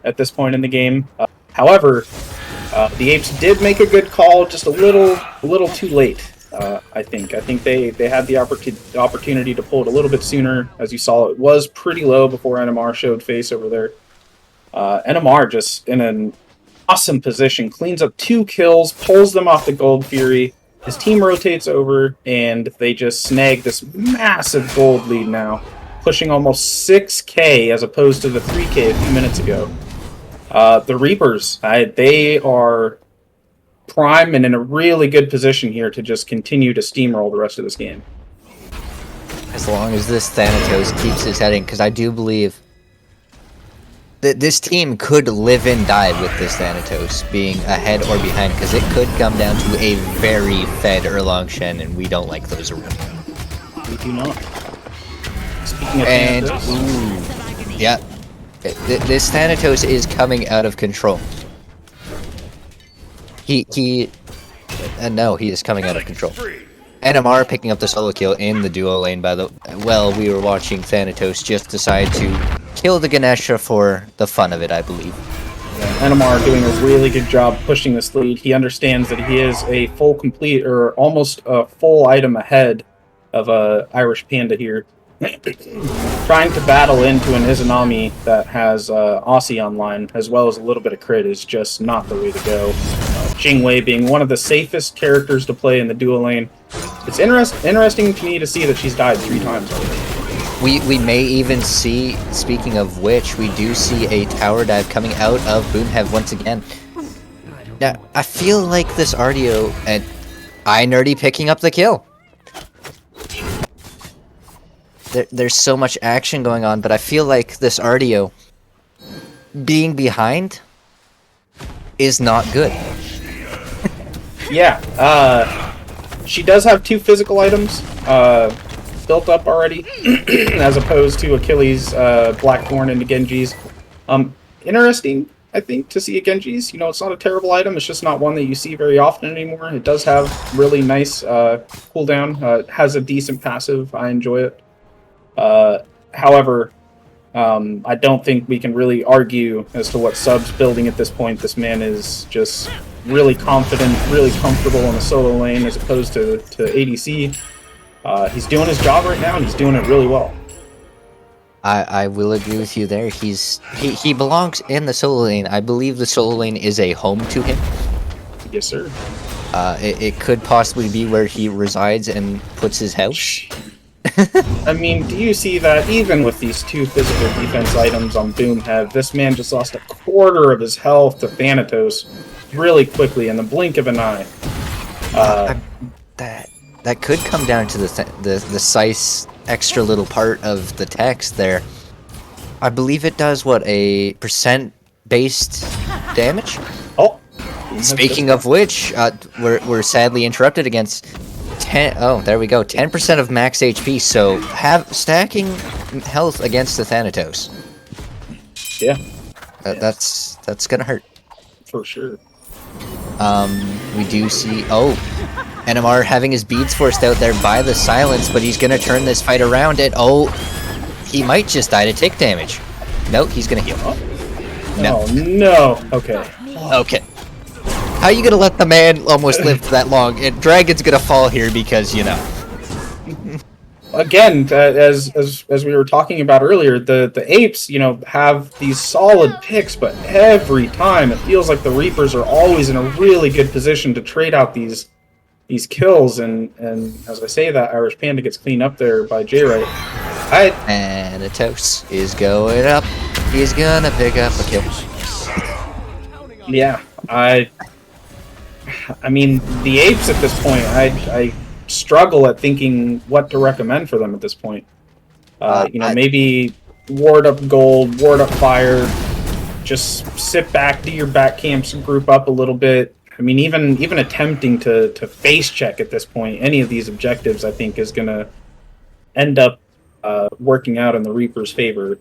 at this point in the game. However, the Apes did make a good call, just a little too late. I think they had the opportunity to pull it a little bit sooner. As you saw, it was pretty low before NMR showed face over there. NMR just in an awesome position, cleans up 2 kills, pulls them off the Gold Fury. His team rotates over, and they just snag this massive gold lead now, pushing almost 6K as opposed to the 3K a few minutes ago. The Reapers, they are prime and in a really good position here to just continue to steamroll the rest of this game. As long as this Thanatos keeps his heading, because I do believe that this team could live and die with this Thanatos being ahead or behind, because it could come down to a very fed Erlong Shen, and we don't like those around. We do not. Speaking of and, Thanatos. Yeah. This Thanatos is coming out of control. He is coming out of control. NMR picking up the solo kill in the duo lane we were watching Thanatos just decide to kill the Ganesha for the fun of it, I believe. Yeah, NMR doing a really good job pushing this lead. He understands that he is a complete or almost a full item ahead of Irish Panda here. Trying to battle into an Izanami that has Aussie online, as well as a little bit of crit, is just not the way to go. Jingwei being one of the safest characters to play in the duo lane. It's interesting to me to see that she's died 3 times already. We may even see, speaking of which, we do see a tower dive coming out of Boomhev once again. Now, I feel like this RDO and iNerdy picking up the kill. There's so much action going on, but I feel like this RDO being behind is not good. Yeah, she does have 2 physical items built up already, as opposed to Achilles, Blackthorn, and Genji's. Interesting, I think, to see a Genji's. You know, it's not a terrible item, it's just not one that you see very often anymore. It does have really nice cooldown, it has a decent passive, I enjoy it. However, I don't think we can really argue as to what Sub's building at this point. This man is just really confident, really comfortable in the solo lane as opposed to ADC. He's doing his job right now, and he's doing it really well. I will agree with you there. He belongs in the solo lane. I believe the solo lane is a home to him. Yes, sir. It could possibly be where he resides and puts his house. I mean, do you see that even with these 2 physical defense items on Boomhead, this man just lost a quarter of his health to Thanatos really quickly in the blink of an eye. That could come down to the Scythe extra little part of the text there. I believe it does, what, a percent-based damage? Oh! Speaking of which, we're sadly interrupted against 10. Oh, there we go. 10% of max HP. So stacking health against the Thanatos. Yeah, that's gonna hurt for sure. We do see NMR having his beads forced out there by the silence, but he's gonna turn this fight around and he might just die to tick damage. Nope, he's gonna heal. No. Oh no. Okay. Okay. How you gonna let the man almost live that long? And Dragon's gonna fall here because, you know. Again, as we were talking about earlier, the Apes, you know, have these solid picks, but every time it feels like the Reapers are always in a really good position to trade out these kills. And as I say that, Irish Panda gets cleaned up there by J-Right. Thanatos is going up. He's gonna pick up a kill. Yeah, I mean, the Apes at this point, I struggle at thinking what to recommend for them at this point. You know, maybe ward up gold, ward up fire, just sit back, do your back camps, group up a little bit. I mean, even attempting to face check at this point, any of these objectives, I think, is going to end up working out in the Reapers' favor.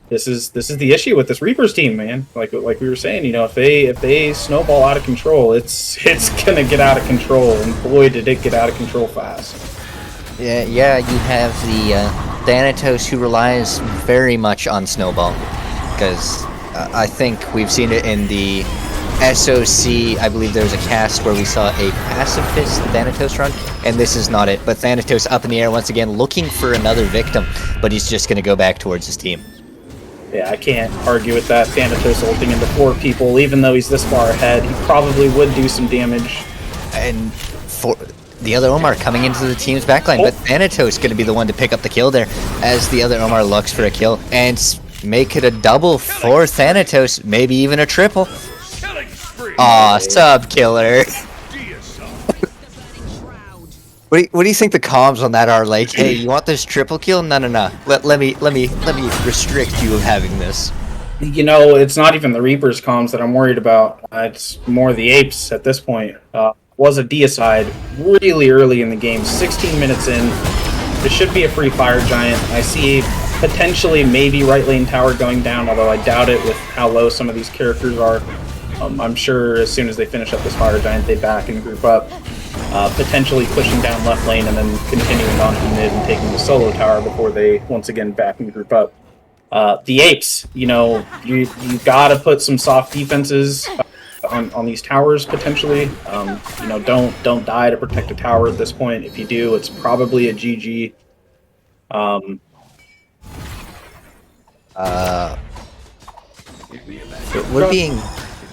This is the issue with this Reapers team, man. Like we were saying, you know, if they snowball out of control, it's gonna get out of control, and boy, did it get out of control fast. Yeah, you have the Thanatos who relies very much on snowball, because I think we've seen it in the SOC. I believe there was a cast where we saw a pacifist Thanatos run, and this is not it. But Thanatos up in the air once again, looking for another victim, but he's just going to go back towards his team. Yeah, I can't argue with that. Thanatos ulting into 4 people, even though he's this far ahead, he probably would do some damage. And for the other Omar coming into the team's backline, but Thanatos going to be the one to pick up the kill there, as the other Omar looks for a kill, and make it a double for Thanatos, maybe even a triple. Aw, sub killer. What do you think the comms on that are like? Hey, you want this triple kill? No. Let me restrict you of having this. You know, it's not even the Reapers comms that I'm worried about. It's more the Apes at this point. Was a deicide really early in the game, 16 minutes in. This should be a free fire giant. I see potentially maybe right lane tower going down, although I doubt it with how low some of these characters are. I'm sure as soon as they finish up this fire giant, they back and group up, potentially pushing down left lane and then continuing on to mid and taking the solo tower before they once again back and group up. The Apes, you know, you gotta put some soft defenses on these towers potentially. You know, don't die to protect a tower at this point. If you do, it's probably a GG. We're being.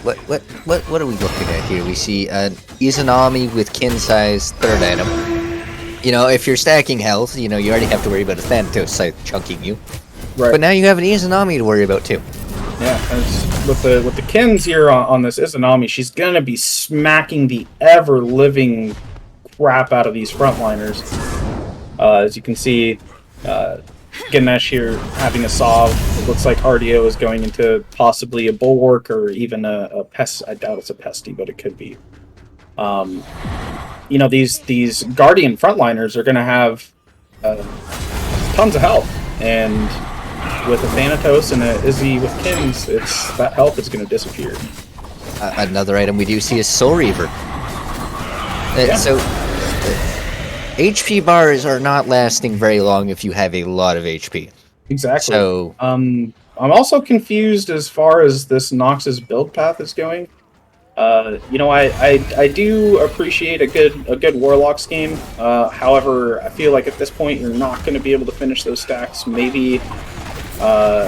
What are we looking at here? We see an Izanami with kin size third item. You know, if you're stacking health, you know, you already have to worry about a Thanatos side chunking you. Right. But now you have an Izanami to worry about too. Yeah, with the Kins here on this Izanami, she's gonna be smacking the ever living crap out of these frontliners. As you can see, Ganesh here having a Sov. It looks like RDO is going into possibly a Bulwark or even a Pest. I doubt it's a Pesty, but it could be. You know, these Guardian frontliners are going to have tons of health, and with a Thanatos and a Izzy with Kins, that health is going to disappear. Another item we do see is Soul Reaver. Yeah. So HP bars are not lasting very long if you have a lot of HP. Exactly. So, I'm also confused as far as this Nox's build path is going. You know, I do appreciate a good Warlocks game. However, I feel like at this point you're not going to be able to finish those stacks. Maybe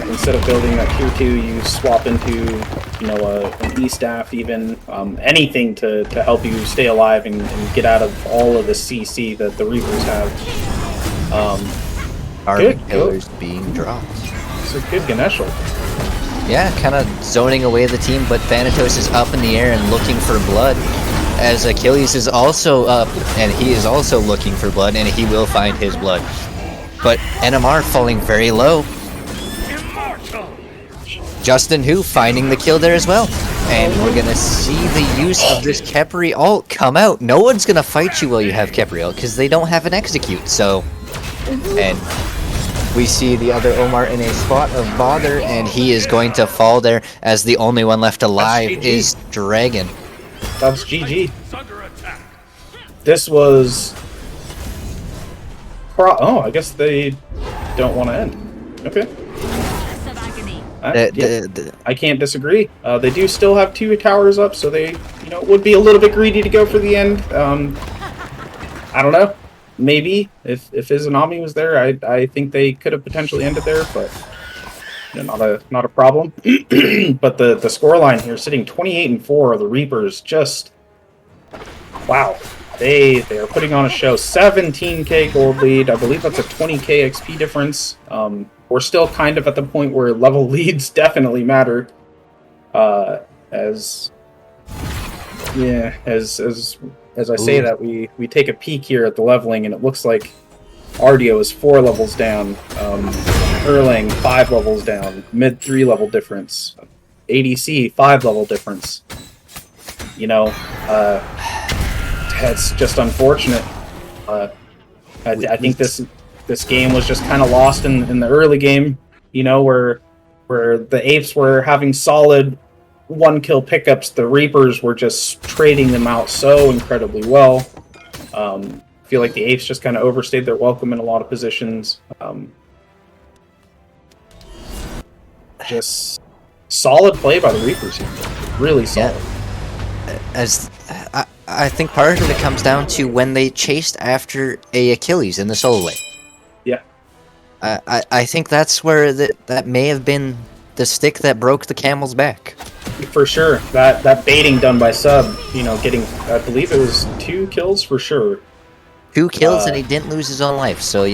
instead of building that tier 2, you swap into, you know, an E-staff even, anything to help you stay alive and get out of all of the CC that the Reapers have. Carbon killers being dropped. It's a good Ganesh ult. Yeah, kind of zoning away the team, but Thanatos is up in the air and looking for blood, as Achilles is also up, and he is also looking for blood, and he will find his blood. But NMR falling very low. Justin Hu finding the kill there as well. And we're going to see the use of this Khepri ult come out. No one's going to fight you while you have Khepri ult, because they don't have an execute, so... And we see the other Omar in a spot of bother, and he is going to fall there, as the only one left alive is Dragon. That's GG. This was... Oh, I guess they don't want to end. Okay. I can't disagree. They do still have 2 towers up, so they, would be a little bit greedy to go for the end. I don't know. Maybe if Izanami was there, I think they could have potentially ended there, but not a problem. But the scoreline here, sitting 28-4, the Reapers just wow. They are putting on a show. 17k gold lead. I believe that's a 20k XP difference. We're still kind of at the point where level leads definitely matter. As I say that, we take a peek here at the leveling, and it looks like Ardio is 4 levels down, Erlang 5 levels down, mid 3 level difference, ADC 5 level difference. That's just unfortunate. I think this game was just kind of lost in the early game, where the Apes were having solid 1-kill pickups. The Reapers were just trading them out so incredibly well. I feel like the Apes just kind of overstayed their welcome in a lot of positions. Just solid play by the Reapers here. Really solid. Yeah. I think part of it comes down to when they chased after a Achilles in the solo lane. Yeah. I think that's where that may have been the stick that broke the camel's back. For sure. That baiting done by Sub, getting, I believe it was 2 kills for sure. 2 kills and he didn't lose his own life. So,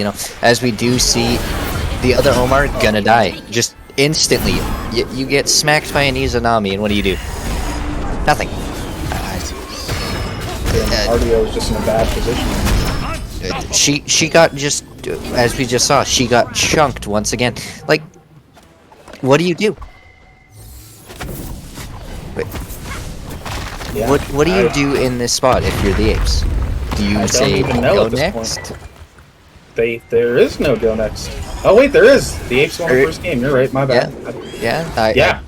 as we do see, the other Omar gonna die. Just instantly. You get smacked by an Izanami, and what do? Nothing. Ardio is just in a bad position. She got just, as we just saw, she got chunked once again. Like, what do? Wait. Yeah, what do you do in this spot if you're the Apes? Do you say go next? There is no go next. Oh wait, there is. The Apes won the first game. You're right. My bad. Yeah.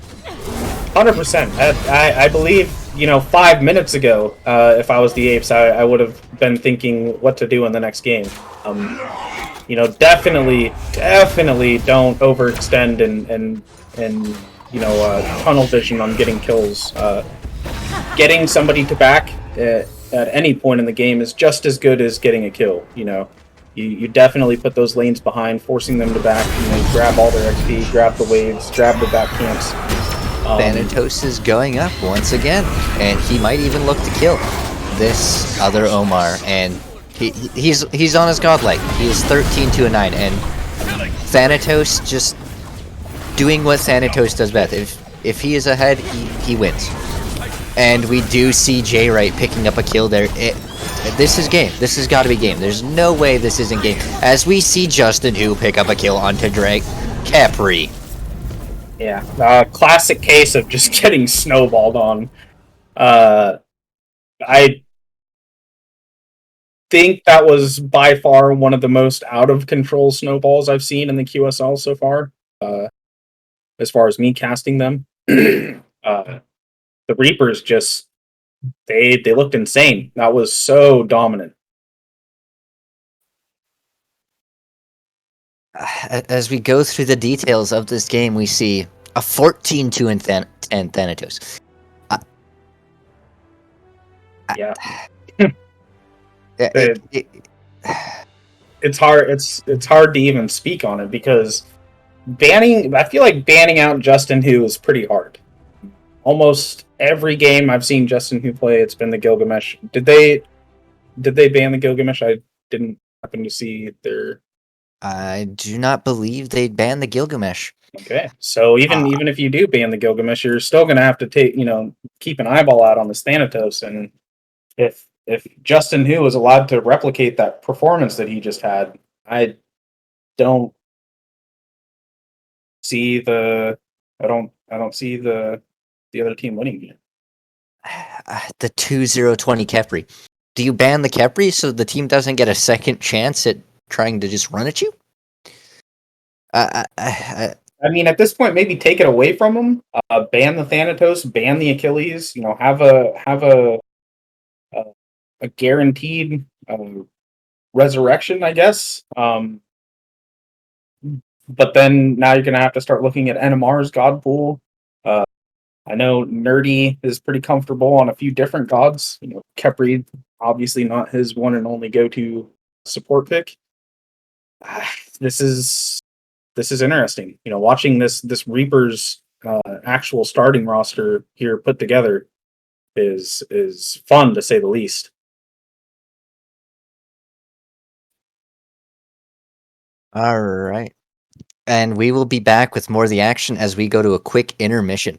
100%. I believe 5 minutes ago, if I was the Apes, I would have been thinking what to do in the next game. Definitely don't overextend and tunnel vision on getting kills. Getting somebody to back at any point in the game is just as good as getting a kill. You definitely put those lanes behind, forcing them to back. Grab all their XP, grab the waves, grab the back camps. Thanatos is going up once again, and he might even look to kill this other Omar. And he's on his godlike. He is 13-9, and Thanatos just doing what Thanatos does best. If he is ahead, he wins. And we do see J Wright picking up a kill there. This is game. This has got to be game. There's no way this isn't game. As we see Justin Hu pick up a kill onto Drake Capri. Yeah, classic case of just getting snowballed on. I think that was by far one of the most out of control snowballs I've seen in the QSL so far. As far as me casting them, the Reapers just they looked insane. That was so dominant. As we go through the details of this game, we see a 14-2 and Thanatos. Yeah. It's hard. It's hard to even speak on it because I feel like banning out Justin Hu is pretty hard. Almost every game I've seen Justin Hu play, it's been the Gilgamesh. Did they ban the Gilgamesh? I didn't happen to see their. I do not believe they'd ban the Gilgamesh. Okay, so even if you do ban the Gilgamesh, you're still going to have to keep an eyeball out on the Thanatos, and if Justin Hu is allowed to replicate that performance that he just had, I don't see the other team winning here. The 2-0-20 Kepri. Do you ban the Kepri so the team doesn't get a second chance at trying to just run at you? I mean, at this point, maybe take it away from them. Ban the Thanatos, ban the Achilles. Have a guaranteed resurrection, I guess. But then now you're going to have to start looking at NMR's god pool. I know Nerdy is pretty comfortable on a few different gods. Kepri, obviously not his one and only go-to support pick. This is interesting. Watching this Reaper's actual starting roster here put together is fun to say the least. All right. And we will be back with more of the action as we go to a quick intermission.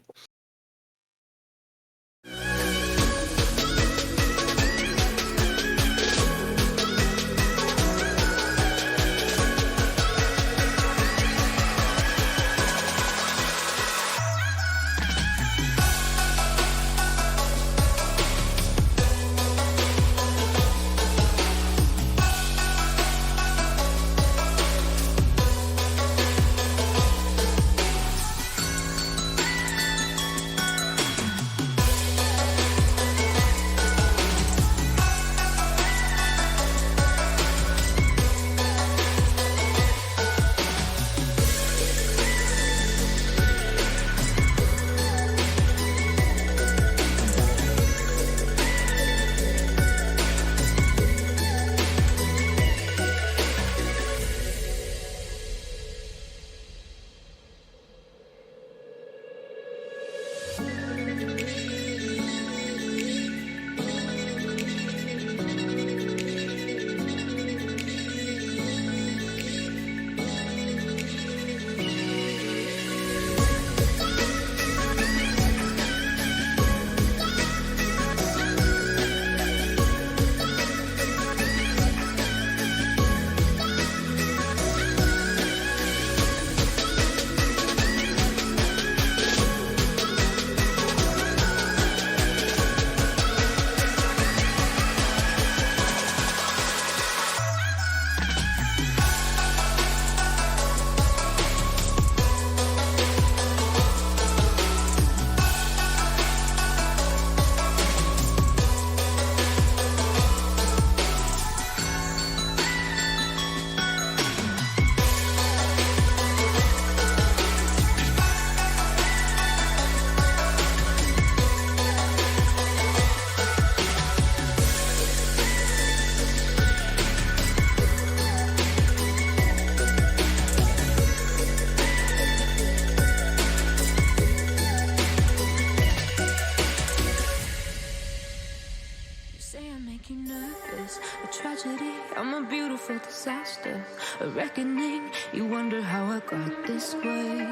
Disaster, a reckoning. You wonder how I got this way.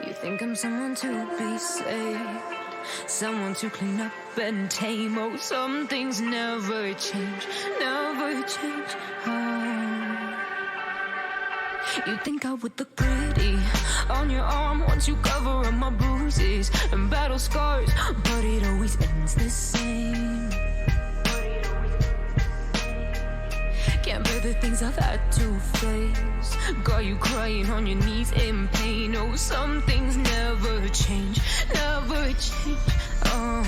You think I'm someone to be saved, someone to clean up and tame. Oh, some things never change, never change. Oh, you think I would look pretty on your arm once you cover up my bruises and battle scars, but it always ends the same. Can't bear the things I've had to face. Got you crying on your knees in pain. Oh, some things never change, never change. Oh,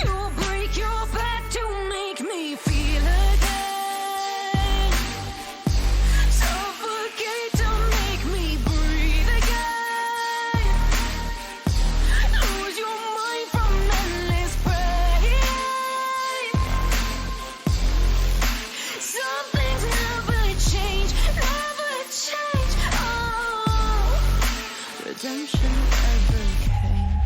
you'll break your back to make me feel again. Suffocate to make me breathe again. Lose your mind from endless pain. Redemption ever came.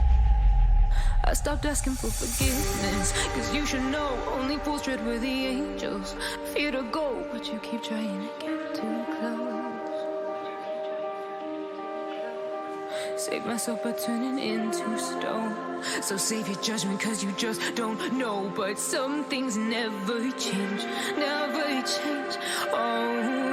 I stopped asking for forgiveness, cause you should know only fools tread where the angels fear to go, but you keep trying to get too close. Save myself by turning into stone. So save your judgment cause you just don't know. But some things never change, never change. Oh,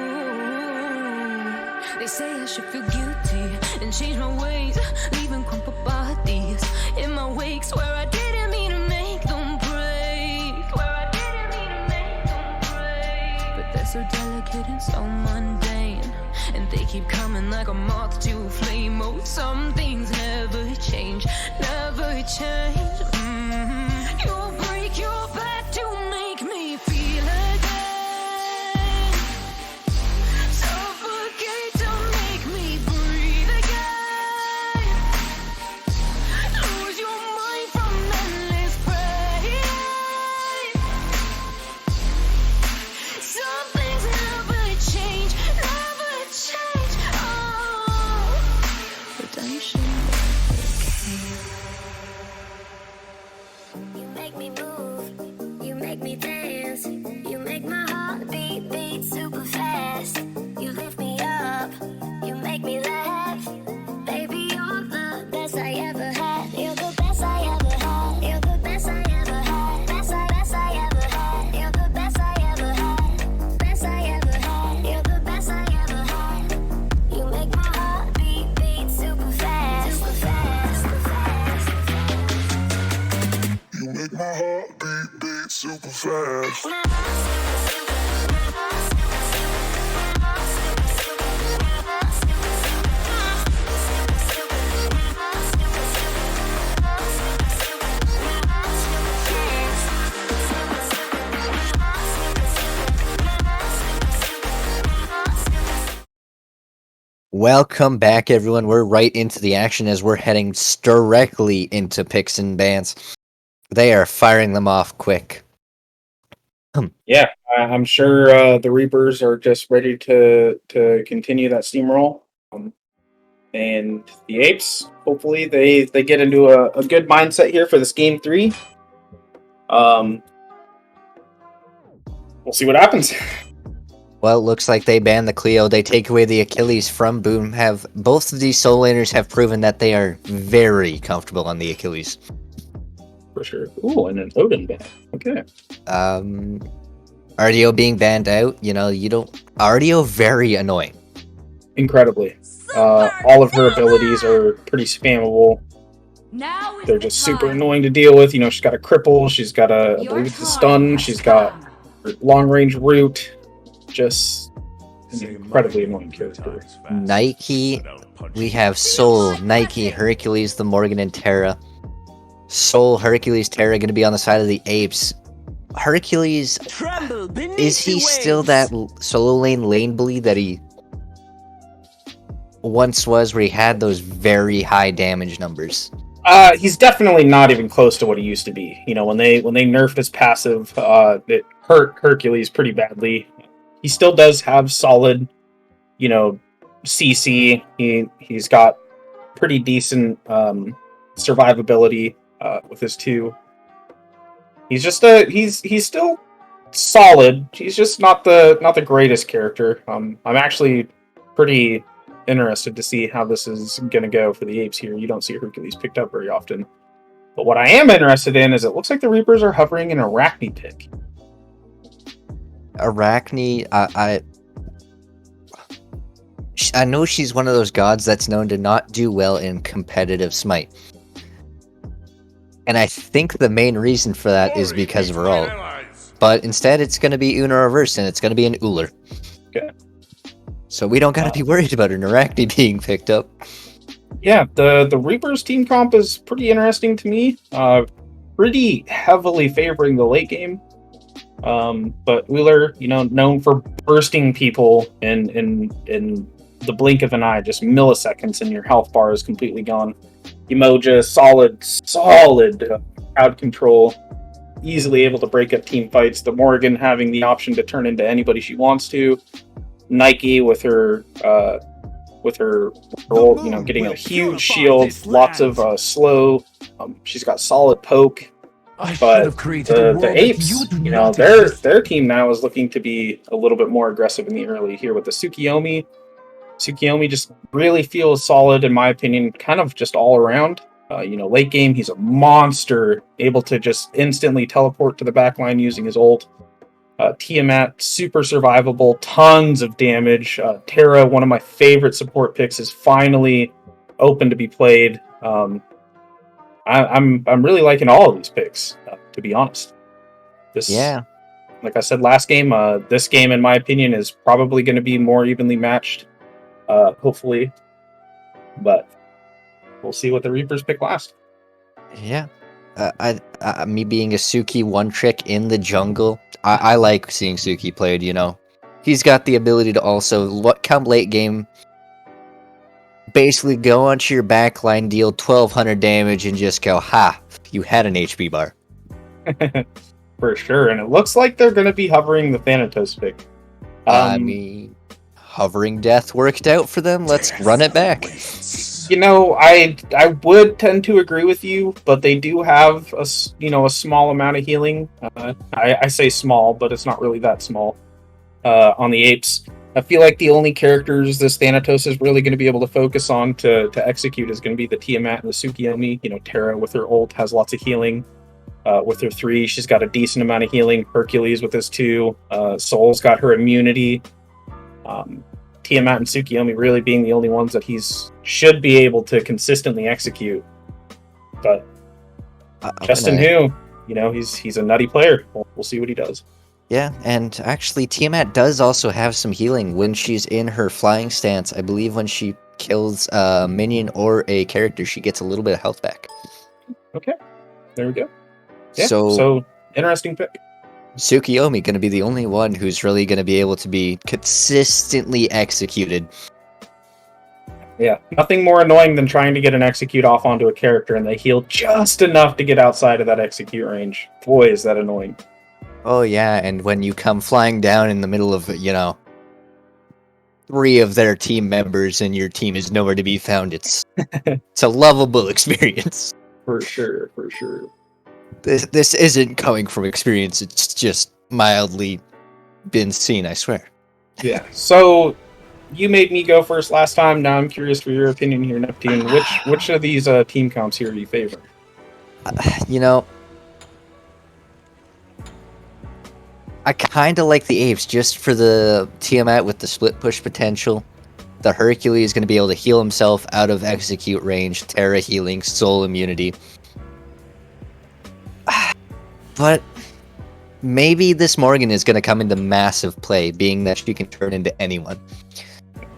they say I should feel guilty and change my ways, leaving crumpled bodies in my wake. Swear I didn't mean to make them break. Swear I didn't mean to make them break. But they're so delicate and so mundane, and they keep coming like a moth to flame. Oh, some things never change, never change. You'll break your back to make me feel again. super fast. Welcome back, everyone. We're right into the action as we're heading directly into picks and bans. They are firing them off quick. Yeah, I'm sure the Reapers are just ready to continue that steamroll. And the Apes, hopefully they get into a good mindset here for this game 3. We'll see what happens. Well, it looks like they ban the Cleo. They take away the Achilles from Boom. Both of these soul laners have proven that they are very comfortable on the Achilles. For sure. Ooh, and an Odin ban. Okay. RDO being banned out, you don't... RDO, very annoying. Incredibly. All of her abilities are pretty spammable. Now is They're the just super time. annoying to deal with. She's got a cripple, she's got I Your believe it's a time stun, has she's got come. long range root. Just an incredibly annoying character. Nike, we have Soul, Nike, Hercules, the Morgan, and Terra. Soul, Hercules, Terra going to be on the side of the Apes. Hercules, Tremble beneath is he the still waves. that solo lane bully that he once was, where he had those very high damage numbers? He's definitely not even close to what he used to be. When they nerfed his passive, it hurt Hercules pretty badly. He still does have solid, CC. He's got pretty decent survivability with his 2. He's just he's still solid. He's just not the greatest character. I'm actually pretty interested to see how this is gonna go for the Apes here. You don't see Hercules picked up very often. But what I am interested in is it looks like the Reapers are hovering an Arachne pick. Arachne, I know she's one of those gods that's known to not do well in competitive Smite. And I think the main reason for that is because of her ult. But instead, it's going to be Una Reverse, and it's going to be an Uller. Okay. So we don't got to be worried about an Arachne being picked up. Yeah, the Reapers team comp is pretty interesting to me. Pretty heavily favoring the late game. But Uller, known for bursting people in the blink of an eye, just milliseconds, and your health bar is completely gone. Emoja, solid crowd control, easily able to break up team fights. The Morgan having the option to turn into anybody she wants to. Nike with her role, getting a huge shield, lots of slow. She's got solid poke. But the Apes, their team now is looking to be a little bit more aggressive in the early here with the Tsukiyomi. Tsukiyomi just really feels solid, in my opinion, kind of just all around. Late game, he's a monster, able to just instantly teleport to the backline using his ult. Tiamat, super survivable, tons of damage. Terra, one of my favorite support picks, is finally open to be played. I'm really liking all of these picks, to be honest. Like I said last game, this game, in my opinion, is probably going to be more evenly matched. Hopefully, but we'll see what the Reapers pick last. Yeah. Me being a Suki one trick in the jungle, I like seeing Suki played, He's got the ability to also, come late game, basically go onto your backline, deal 1200 damage, and just go, ha, you had an HP bar. For sure, and it looks like they're going to be hovering the Thanatos pick. Hovering death worked out for them. Let's run it back. I would tend to agree with you, but they do have a small amount of healing. I say small, but it's not really that small. On the Apes, I feel like the only characters this Thanatos is really going to be able to focus on to execute is going to be the Tiamat and the Tsukiyomi. Terra with her ult has lots of healing. With her 3, she's got a decent amount of healing. Hercules with his 2. Soul's got her immunity. Tiamat and Tsukiyomi really being the only ones that should be able to consistently execute. But Justin Hu, he's a nutty player. We'll see what he does. Yeah, and actually Tiamat does also have some healing when she's in her flying stance. I believe when she kills a minion or a character, she gets a little bit of health back. Okay, there we go. Yeah, So so interesting pick. Tsukiyomi going to be the only one who's really going to be able to be consistently executed. Yeah, nothing more annoying than trying to get an execute off onto a character and they heal just enough to get outside of that execute range. Boy, is that annoying. Oh yeah, and when you come flying down in the middle of, 3 of their team members and your team is nowhere to be found, it's a lovable experience. For sure, for sure. This isn't coming from experience, it's just mildly been seen, I swear. Yeah, so you made me go first last time. Now I'm curious for your opinion here, Neptune. Which of these team comps here do you favor? I kind of like the Apes just for the Tiamat with the split push potential. The Hercules is going to be able to heal himself out of execute range, Terra healing, soul immunity. But maybe this Morgan is going to come into massive play, being that she can turn into anyone.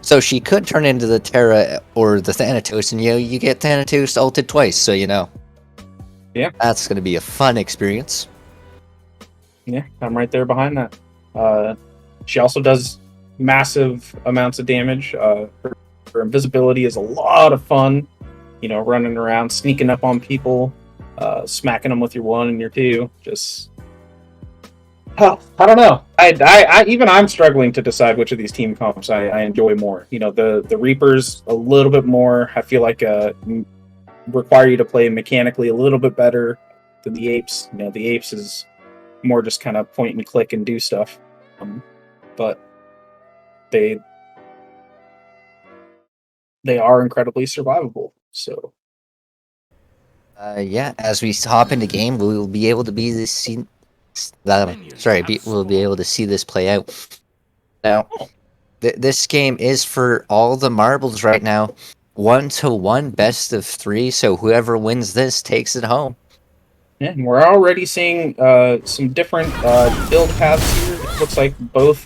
So she could turn into the Terra or the Thanatos, and you get Thanatos ulted twice, so Yeah. That's going to be a fun experience. Yeah, I'm right there behind that. She also does massive amounts of damage. Her invisibility is a lot of fun. Running around, sneaking up on people, smacking them with your 1 and your 2. Just, I don't know. I'm struggling to decide which of these team comps I enjoy more. The Reapers a little bit more. I feel like require you to play mechanically a little bit better than the Apes. The Apes is more just kind of point and click and do stuff. But they are incredibly survivable. So as we hop into game, we'll be able to we'll be able to see this play out. Now, this game is for all the marbles right now. 1-1, best of 3. So whoever wins this takes it home. Yeah, and we're already seeing some different build paths here. It looks like both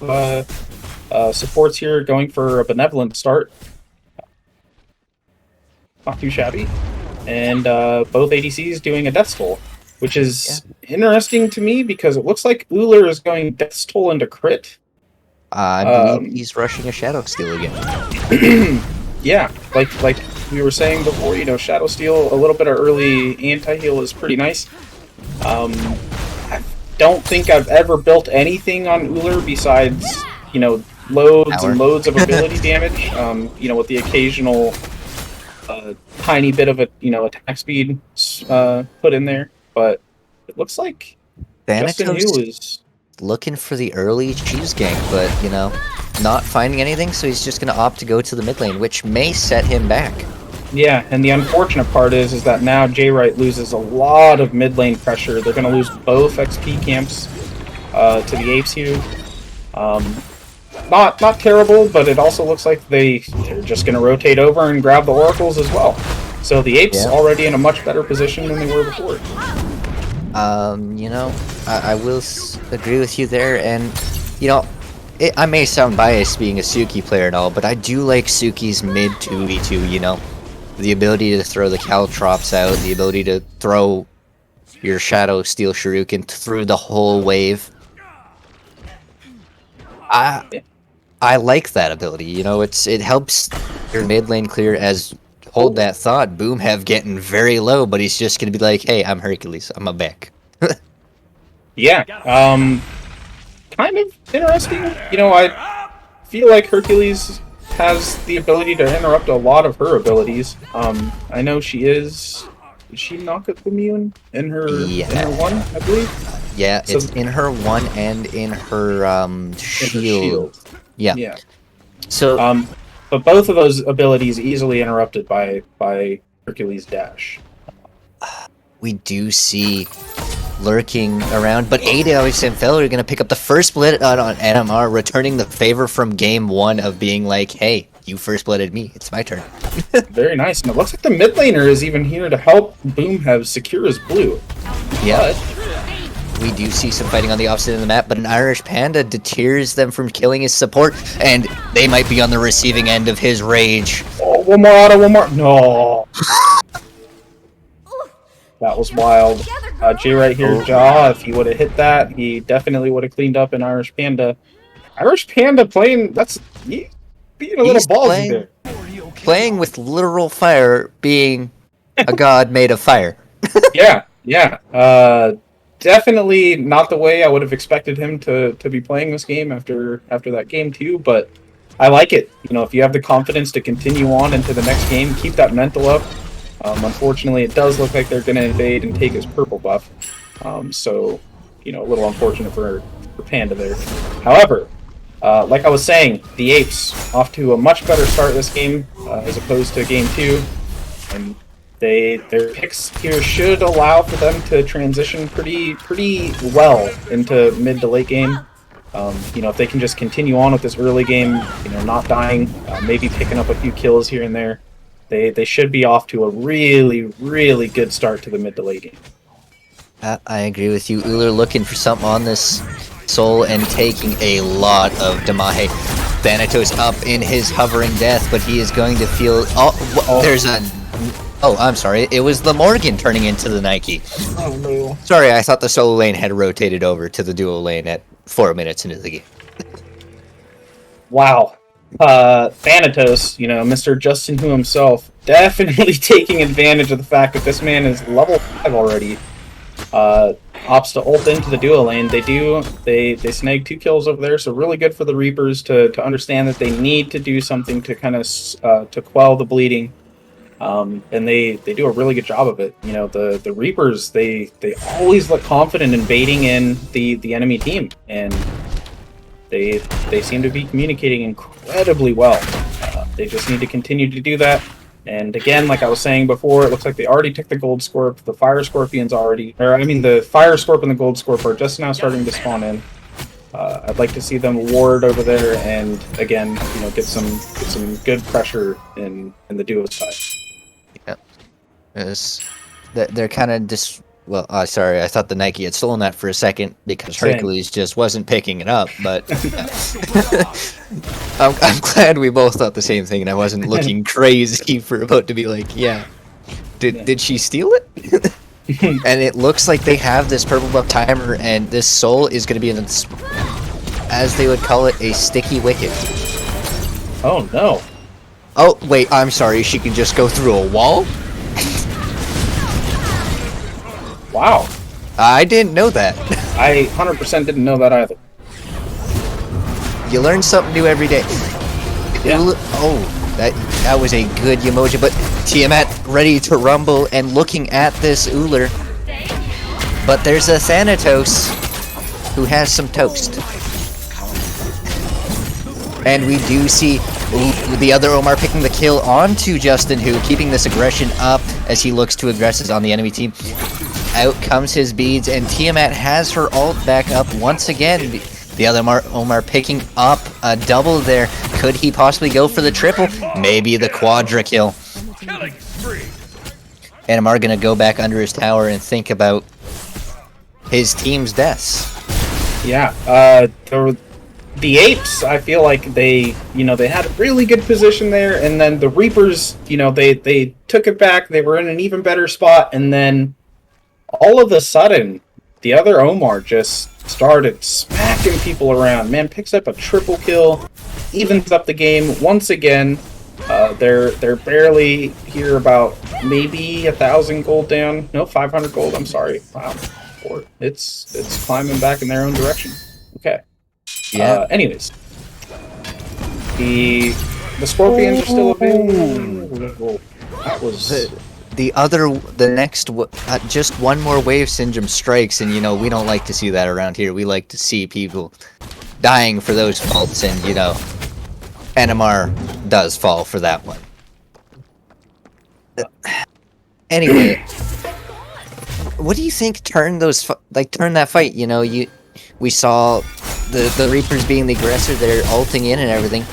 supports here are going for a benevolent start. Not too shabby. And both ADCs doing a Death Toll, which is interesting to me because it looks like Uller is going Death Toll into crit. I believe he's rushing a Shadow Steel again. Yeah, like we were saying before, Shadow Steel, a little bit of early anti-heal is pretty nice. I don't think I've ever built anything on Uller besides, loads Power. and loads of ability damage, with the occasional tiny bit of attack speed put in there. But it looks like Justin Yu Thanatos is looking for the early cheese gank, but, not finding anything, so he's just going to opt to go to the mid lane, which may set him back. Yeah, and the unfortunate part is that now J-Right loses a lot of mid lane pressure. They're going to lose both XP camps to the Apes here. Not terrible, but it also looks like they're just going to rotate over and grab the Oracles as well. So the Apes already in a much better position than they were before. I will agree with you there, and, I may sound biased being a Suki player and all, but I do like Suki's mid 2v2, the ability to throw the Caltrops out, the ability to throw your Shadow Steel Shuriken through the whole wave. I like that ability, it helps your mid lane clear as, hold that thought, Boomhev getting very low, but he's just going to be like, hey, I'm Hercules, I'm a back. Yeah, kind of interesting. I feel like Hercules has the ability to interrupt a lot of her abilities. I know she is she knock-up immune in her 1, I believe? Yeah, So- it's in her 1 and in her shield. Yeah. Yeah. So But both of those abilities easily interrupted by Hercules' dash. we do see lurking around, but Ada and Feller are going to pick up the first split on NMR, returning the favor from game 1 of being like, hey, you first blooded me, it's my turn. Very nice. And it looks like the mid laner is even here to help Boomhev secure his blue. Yeah. But we do see some fighting on the opposite end of the map, but an Irish Panda deters them from killing his support, and they might be on the receiving end of his rage. Oh, one more auto, one more. No. That was wild. Jay right here, Jaw, if he would have hit that, he definitely would have cleaned up an Irish Panda. Irish Panda playing, being a little ballsy there. Playing with literal fire, being a god made of fire. Yeah. Definitely not the way I would have expected him to be playing this game after that game too, but I like it. You know, if you have the confidence to continue on into the next game, keep that mental up. Unfortunately, it does look like they're going to invade and take his purple buff. So, you know, a little unfortunate for Panda there. However, like I was saying, the Apes off to a much better start this game as opposed to game 2. And their picks here should allow for them to transition pretty well into mid to late game. You know, if they can just continue on with this early game, you know, not dying, maybe picking up a few kills here and there, they should be off to a really good start to the mid to late game. I agree with you. Uller looking for something on this Soul and taking a lot of Damahe. Thanatos up in his hovering death, but he is going to feel... there's a... Oh, I'm sorry. It was the Morgan turning into the Nike. Oh, no. Sorry, I thought the solo lane had rotated over to the duo lane at 4 minutes into the game. Wow. Thanatos, you know, Mr. Justin Who himself, definitely taking advantage of the fact that this man is level 5 already. Opts to ult into the duo lane. They snag 2 kills over there, so really good for the Reapers to understand that they need to do something to kind of to quell the bleeding. And they do a really good job of it. You know, the Reapers, they always look confident in baiting in the enemy team, and they seem to be communicating incredibly well. They just need to continue to do that. And again, like I was saying before, it looks like they already took the Gold Scorp. The Fire Scorpions the Fire Scorp and the Gold Scorp are just now starting to spawn in. I'd like to see them ward over there and again, you know, get some good pressure in the duo side. They're kind of just... Well, sorry, I thought the Nike had stolen that for a second because Hercules just wasn't picking it up, but... I'm glad we both thought the same thing and I wasn't looking crazy for about to be like, yeah, did she steal it? And it looks like they have this purple buff timer and this Soul is going to be, as they would call it, a sticky wicket. Oh, no. Oh, wait, I'm sorry, she can just go through a wall? Wow. I didn't know that. I 100% didn't know that either. You learn something new every day. Yeah. Oh, that was a good emoji, but Tiamat ready to rumble and looking at this Uller. But there's a Thanatos who has some toast. And we do see the other Omar picking the kill onto Justin, who keeping this aggression up as he looks to aggress on the enemy team. Out comes his beads, and Tiamat has her ult back up once again. The other Omar picking up a double there. Could he possibly go for the triple? Maybe the quadra kill. And Omar gonna go back under his tower and think about his team's deaths. Yeah, the Apes, I feel like they had a really good position there, and then the Reapers, you know, they took it back. They were in an even better spot, and then all of a sudden, the other Omar just started smacking people around. Man, picks up a triple kill, evens up the game once again. They're barely here about maybe 1,000 gold down. No, 500 gold. I'm sorry. Wow, it's climbing back in their own direction. Okay. Yeah. Anyways, the Scorpions are still available. That was The next, just one more wave syndrome strikes, and you know, we don't like to see that around here. We like to see people dying for those faults, and you know, NMR does fall for that one. Anyway, what do you think turned that fight? You know, we saw the Reapers being the aggressor, they're ulting in and everything,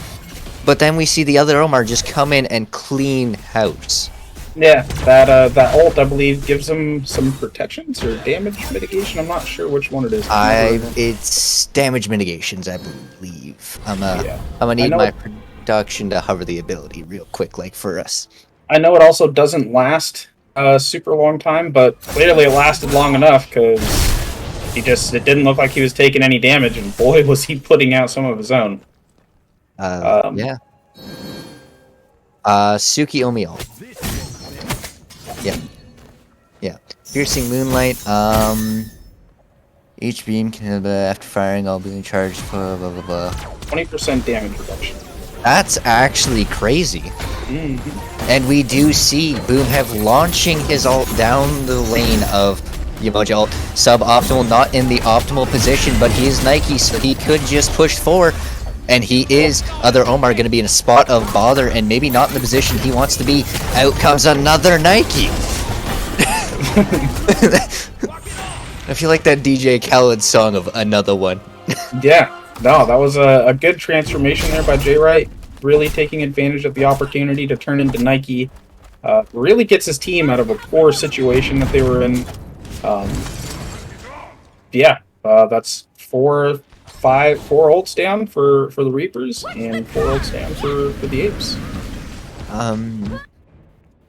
but then we see the other Omar just come in and clean house. Yeah, that ult, I believe, gives him some protections or damage mitigation. I'm not sure which one it is. It's damage mitigations, I believe. I'm Yeah. gonna need know my it- production to hover the ability real quick, like for us. I know it also doesn't last a super long time, but clearly it lasted long enough because it didn't look like he was taking any damage, and boy was he putting out some of his own. Yeah. Suki Omiol. Yeah. Yeah. Piercing Moonlight. Each beam can, after firing, all being charged for blah blah blah. 20% damage reduction. That's actually crazy. Mm-hmm. And we do see Boomhev launching his ult down the lane of Yamoja ult. Suboptimal, not in the optimal position, but he is Nike, so he could just push forward. And he is, other Omar, going to be in a spot of bother and maybe not in the position he wants to be. Out comes another Nike. I feel like that DJ Khaled song of Another One. Yeah, no, that was a good transformation there by Jay Wright. Really taking advantage of the opportunity to turn into Nike. Really gets his team out of a poor situation that they were in. That's four ults down for the Reapers and 4 ults down for the Apes.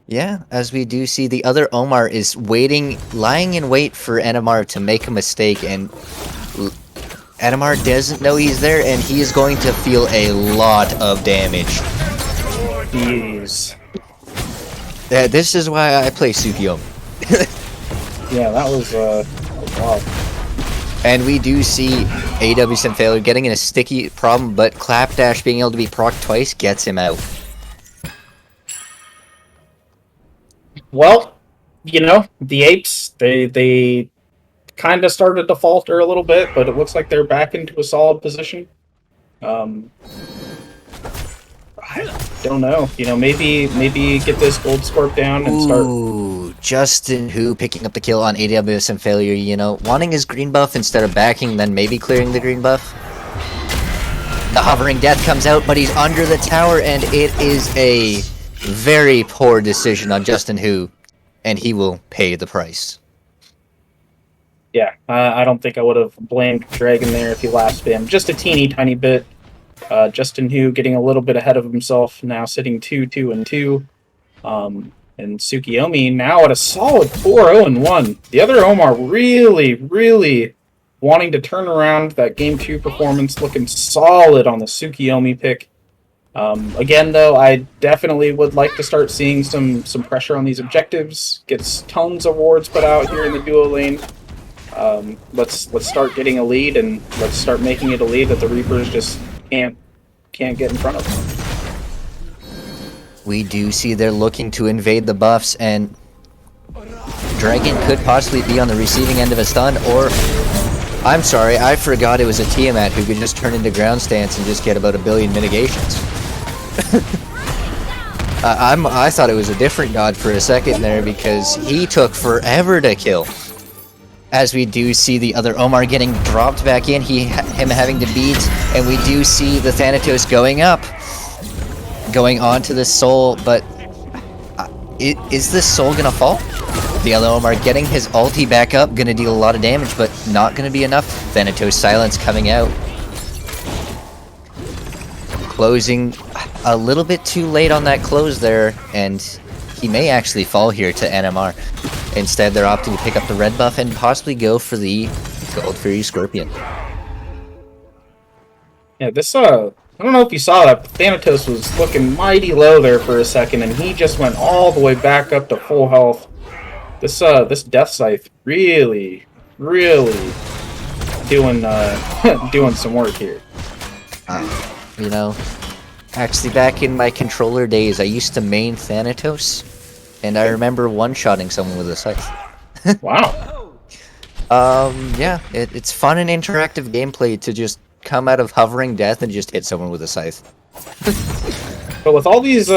Yeah, as we do see, the other Omar is lying in wait for NMR to make a mistake, and NMR doesn't know he's there, and he is going to feel a lot of damage. Jeez. This is why I play Sukiyomi. Yeah, that was wild. And we do see AWSN failure getting in a sticky problem, but Clapdash being able to be procced twice gets him out. Well, the Apes, they kind of started to falter a little bit, but it looks like they're back into a solid position. I don't know. Maybe get this gold scorp down and start. Ooh, Justin Who picking up the kill on AWSN failure, wanting his green buff instead of backing, then maybe clearing the green buff. The hovering death comes out, but he's under the tower, and it is a very poor decision on Justin Who, and he will pay the price. Yeah, I don't think I would have blamed Dragon there if he last spammed just a teeny tiny bit. Justin Hu getting a little bit ahead of himself, now sitting 2-2-2. And Tsukiyomi now at a solid 4-0-1. The other Omar really, really wanting to turn around that Game 2 performance, looking solid on the Tsukiyomi pick. Again, though, I definitely would like to start seeing some pressure on these objectives. Gets tons of wards put out here in the duo lane. Let's start getting a lead, and let's start making it a lead that the Reapers just can't get in front of them. We do see they're looking to invade the buffs, and Dragon could possibly be on the receiving end of a stun, or I'm sorry, I forgot it was a Tiamat who could just turn into ground stance and just get about 1 billion mitigations. I thought it was a different god for a second there because he took forever to kill. As we do see the other Omar getting dropped back in, him having to beat, and we do see the Thanatos going up, going on to the Soul, but is this Soul gonna fall? The other Omar getting his ulti back up, gonna deal a lot of damage, but not gonna be enough. Thanatos silence coming out. Closing a little bit too late on that close there, and he may actually fall here to NMR. Instead, they're opting to pick up the red buff and possibly go for the Gold Fury Scorpion. Yeah, this, I don't know if you saw that, but Thanatos was looking mighty low there for a second, and he just went all the way back up to full health. This Death Scythe really, really doing some work here. Actually back in my controller days, I used to main Thanatos, and I remember one-shotting someone with a scythe. Wow. Yeah, it's fun and interactive gameplay to just come out of hovering death and just hit someone with a scythe. But with all these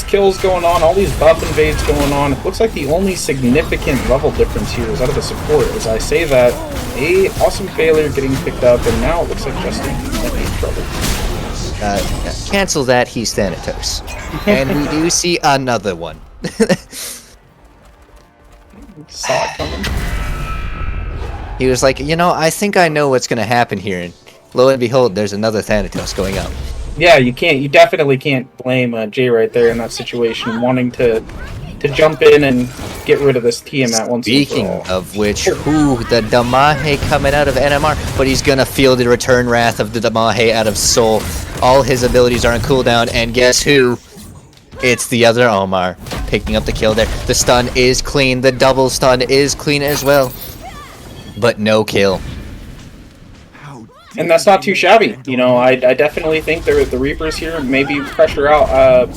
kills going on, all these buff invades going on, it looks like the only significant level difference here is out of the support. As I say that, awesome failure getting picked up, and now it looks like Justin might be in trouble. Cancel that, he's Thanatos. And we do see another one. Saw it coming. He was like, I think I know what's gonna happen here, and lo and behold, there's another Thanatos going up. Yeah, you definitely can't blame Jay right there in that situation, wanting to jump in and get rid of this Tiamat once and for Speaking all. of which, the Damahe coming out of NMR, but he's gonna feel the return wrath of the Damahe out of Soul. All his abilities are on cooldown, and guess who? It's the other Omar picking up the kill there. The stun is clean, the double stun is clean as well, but no kill. And that's not too shabby. I definitely think the Reapers here maybe pressure out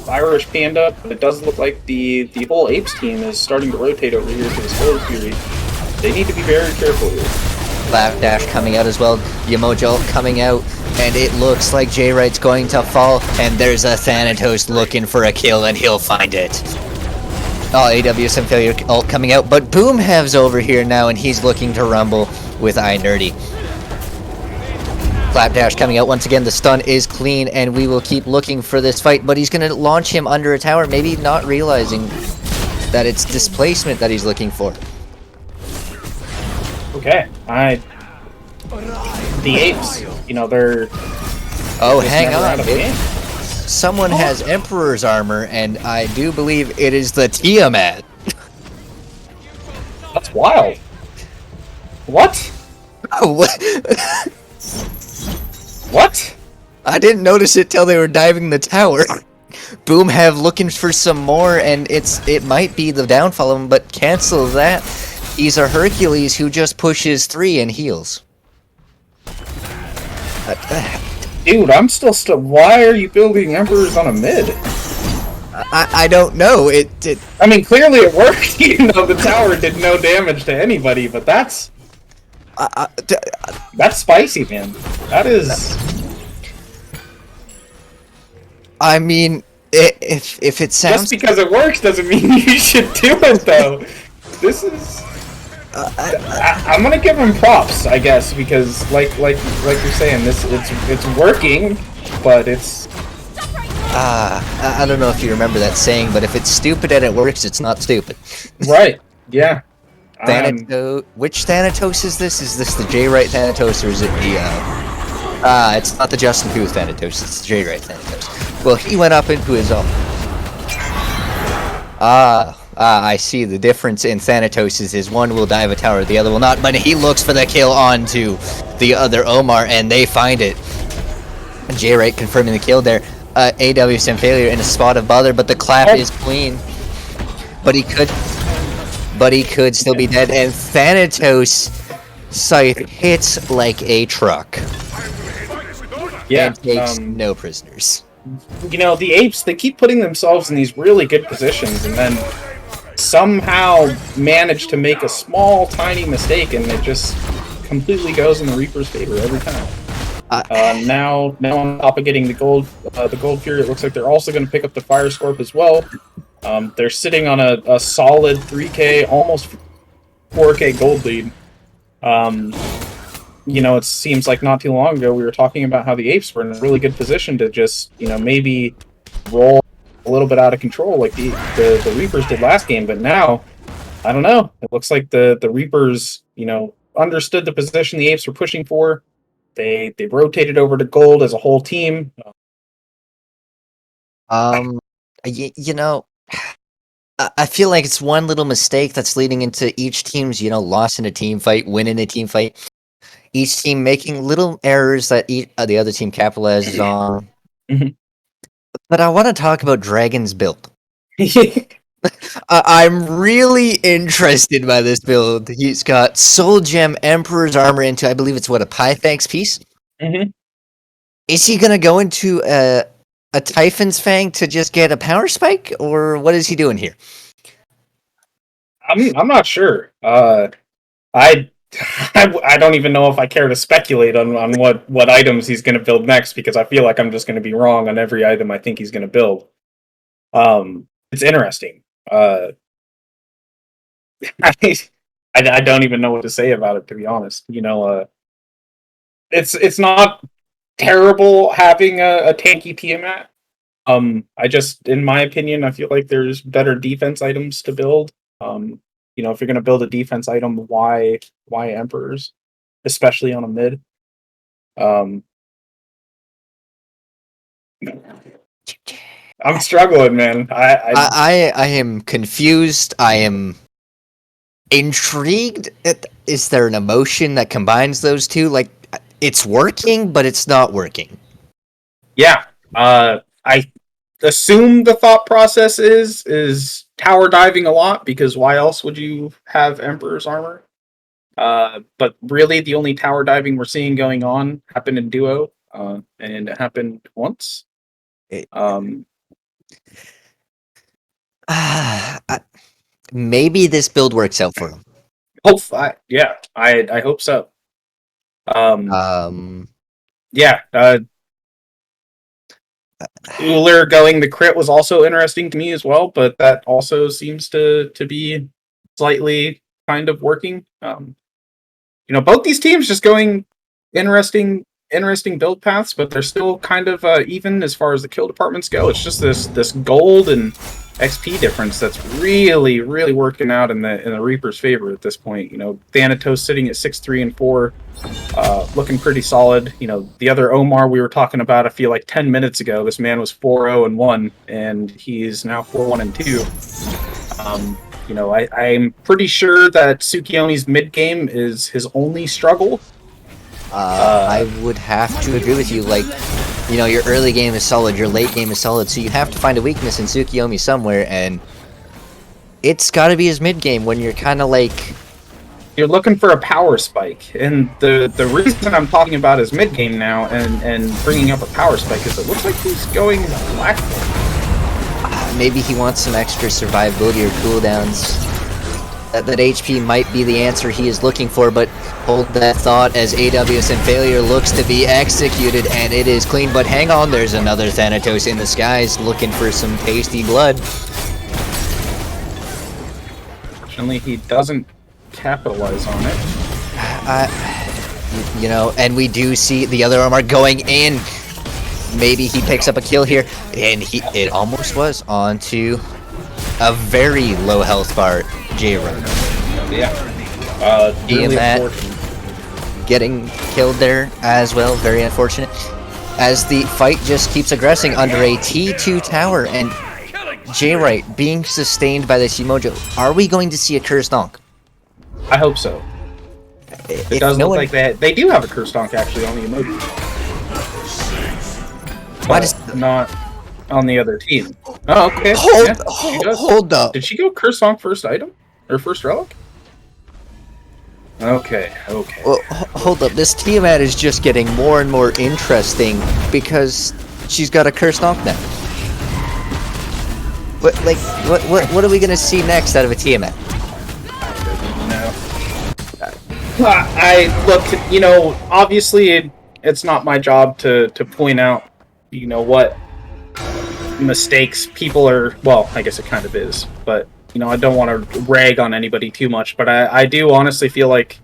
Irish Panda, but it does look like the whole Apes team is starting to rotate over here to this Gold Fury. They need to be very careful here. Slapdash coming out as well, Yamojo coming out, and it looks like J-Right's going to fall, and there's a Thanatos looking for a kill, and he'll find it. Oh, AWSM failure ult coming out, but Boomhav's over here now, and he's looking to rumble with iNerdy. Slapdash coming out once again, the stun is clean, and we will keep looking for this fight, but he's going to launch him under a tower, maybe not realizing that it's displacement that he's looking for. Okay, the Apes, they're... Oh, just hang never on, out of game. someone has Emperor's armor, and I do believe it is the Tiamat. That's wild. What? Oh, what? What? I didn't notice it till they were diving the tower. Boomhav looking for some more, and it might be the downfall of him, but cancel that. He's a Hercules who just pushes 3 and heals. Dude, I'm still why are you building Emperors on a mid? I don't know. I mean, clearly it worked. The tower did no damage to anybody, but that's spicy, man. That is... I mean, if it sounds... Just because it works doesn't mean you should do it, though. This is... I'm gonna give him props, I guess, because like you're saying, it's working, but it's... I don't know if you remember that saying, but if it's stupid and it works, it's not stupid. Right, yeah. Which Thanatos is this? Is this the J-Right Thanatos, or is it the, it's not the Justin Booth Thanatos, it's the J-Right Thanatos. Well, he went up into his own. I see. The difference in Thanatos is one will dive a tower, the other will not, but he looks for the kill onto the other Omar, and they find it. J-Right confirming the kill there. AWSM failure in a spot of bother, but the clap is clean. But he could still be dead, and Thanatos scythe hits like a truck. Yeah, and takes no prisoners. The Apes, they keep putting themselves in these really good positions, and then somehow manage to make a small, tiny mistake, and it just completely goes in the Reaper's favor every time. Now on top of getting the gold Fury, it looks like they're also going to pick up the Fire Scorp as well. They're sitting on a solid 3K, almost 4K gold lead. It seems like not too long ago we were talking about how the Apes were in a really good position to just, maybe roll a little bit out of control like the Reapers did last game, but now, I don't know. It looks like the Reapers, understood the position the Apes were pushing for. They rotated over to gold as a whole team. I feel like it's one little mistake that's leading into each team's, loss in a team fight, win in a team fight. Each team making little errors that the other team capitalizes on. Mm-hmm. But I want to talk about Dragon's build. I'm really interested by this build. He's got Soul Gem Emperor's armor into, I believe it's a Pythax piece. Mm-hmm. Is he gonna go into a Typhon's Fang to just get a power spike, or what is he doing here? I'm not sure. I don't even know if I care to speculate on what items he's going to build next, because I feel like I'm just going to be wrong on every item I think he's going to build. It's interesting. I don't even know what to say about it, to be honest. It's not terrible having a tanky Tiamat, I just, in my opinion, I feel like there's better defense items to build. If you're gonna build a defense item, why Emperors, especially on a mid? Um, I'm struggling, man. I am confused. I am intrigued. Is there an emotion that combines those two? Like, it's working, but it's not working. Yeah. I assume the thought process is tower diving a lot, because why else would you have Emperor's armor? But really, the only tower diving we're seeing going on happened in duo, and it happened once. Maybe this build works out for him. I hope so. Yeah. Uller going the crit was also interesting to me as well, but that also seems to be slightly kind of working. Both these teams just going interesting build paths, but they're still kind of even as far as the kill departments go. It's just this gold and XP difference that's really working out in the Reaper's favor at this point. Thanatos sitting at 6-3 and 4, looking pretty solid. The other Omar we were talking about, I feel like 10 minutes ago, this man was 4-0 and 1, and he's now 4-1 and 2. I'm pretty sure that Tsukiyomi's mid game is his only struggle. I would have to agree with you. Like, your early game is solid, your late game is solid, so you have to find a weakness in Tsukiyomi somewhere, and it's got to be his mid game when you're kind of like... You're looking for a power spike, and the reason I'm talking about his mid game now and bringing up a power spike is it looks like he's going black. Maybe he wants some extra survivability or cooldowns. That HP might be the answer he is looking for, but hold that thought as AWS and Failure looks to be executed, and it is clean. But hang on, there's another Thanatos in the skies looking for some tasty blood. Fortunately, he doesn't capitalize on it. And we do see the other Omar going in. Maybe he picks up a kill here, and it almost was onto a very low health bar, J-Run. Yeah. Really getting killed there as well, very unfortunate. As the fight just keeps aggressing under a T2 tower, and J-Right being sustained by this Umojo. Are we going to see a Curse Donk? I hope so. It does look like they do have a Curse Donk actually on the emoji. Why does not on the other team? Oh, okay. Hold up. Did she go Curse Donk first item? Or first relic? Okay. Well, hold up. This Tiamat is just getting more and more interesting because she's got a Curse Donk now. What are we gonna see next out of a Tiamat? I looked, obviously it's not my job to point out, what mistakes people are, well, I guess it kind of is, but, I don't want to rag on anybody too much, but I do honestly feel like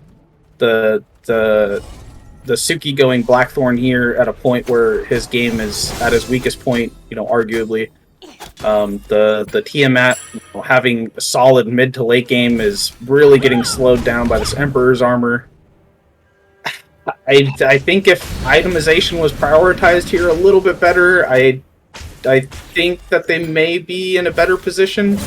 the Suki going Blackthorn here at a point where his game is at his weakest point, arguably. The Tiamat having a solid mid to late game is really getting slowed down by this Emperor's armor. I think if itemization was prioritized here a little bit better, I think that they may be in a better position.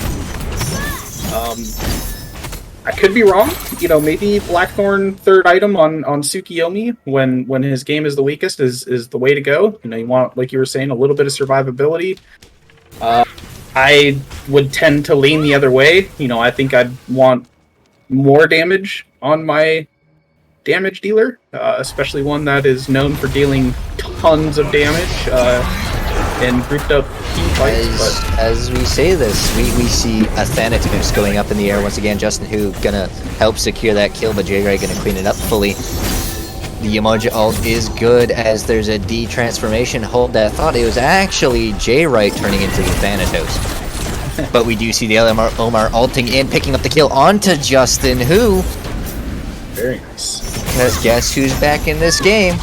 I could be wrong. Maybe Blackthorn third item on Tsukiyomi when his game is the weakest is the way to go. You want, like you were saying, a little bit of survivability. I would tend to lean the other way. I think I'd want more damage on my damage dealer, especially one that is known for dealing tons of damage in grouped up team fights. As we say this, we see a Thanatos going up in the air once again. Justin Who gonna help secure that kill, but J-Ray gonna clean it up fully. The Yamaja ult is good as there's a D-transformation. Hold that thought. It was actually J-Right turning into the Thanatos. But we do see the other Omar ulting in, picking up the kill onto Justin Who. Very nice. Because guess who's back in this game?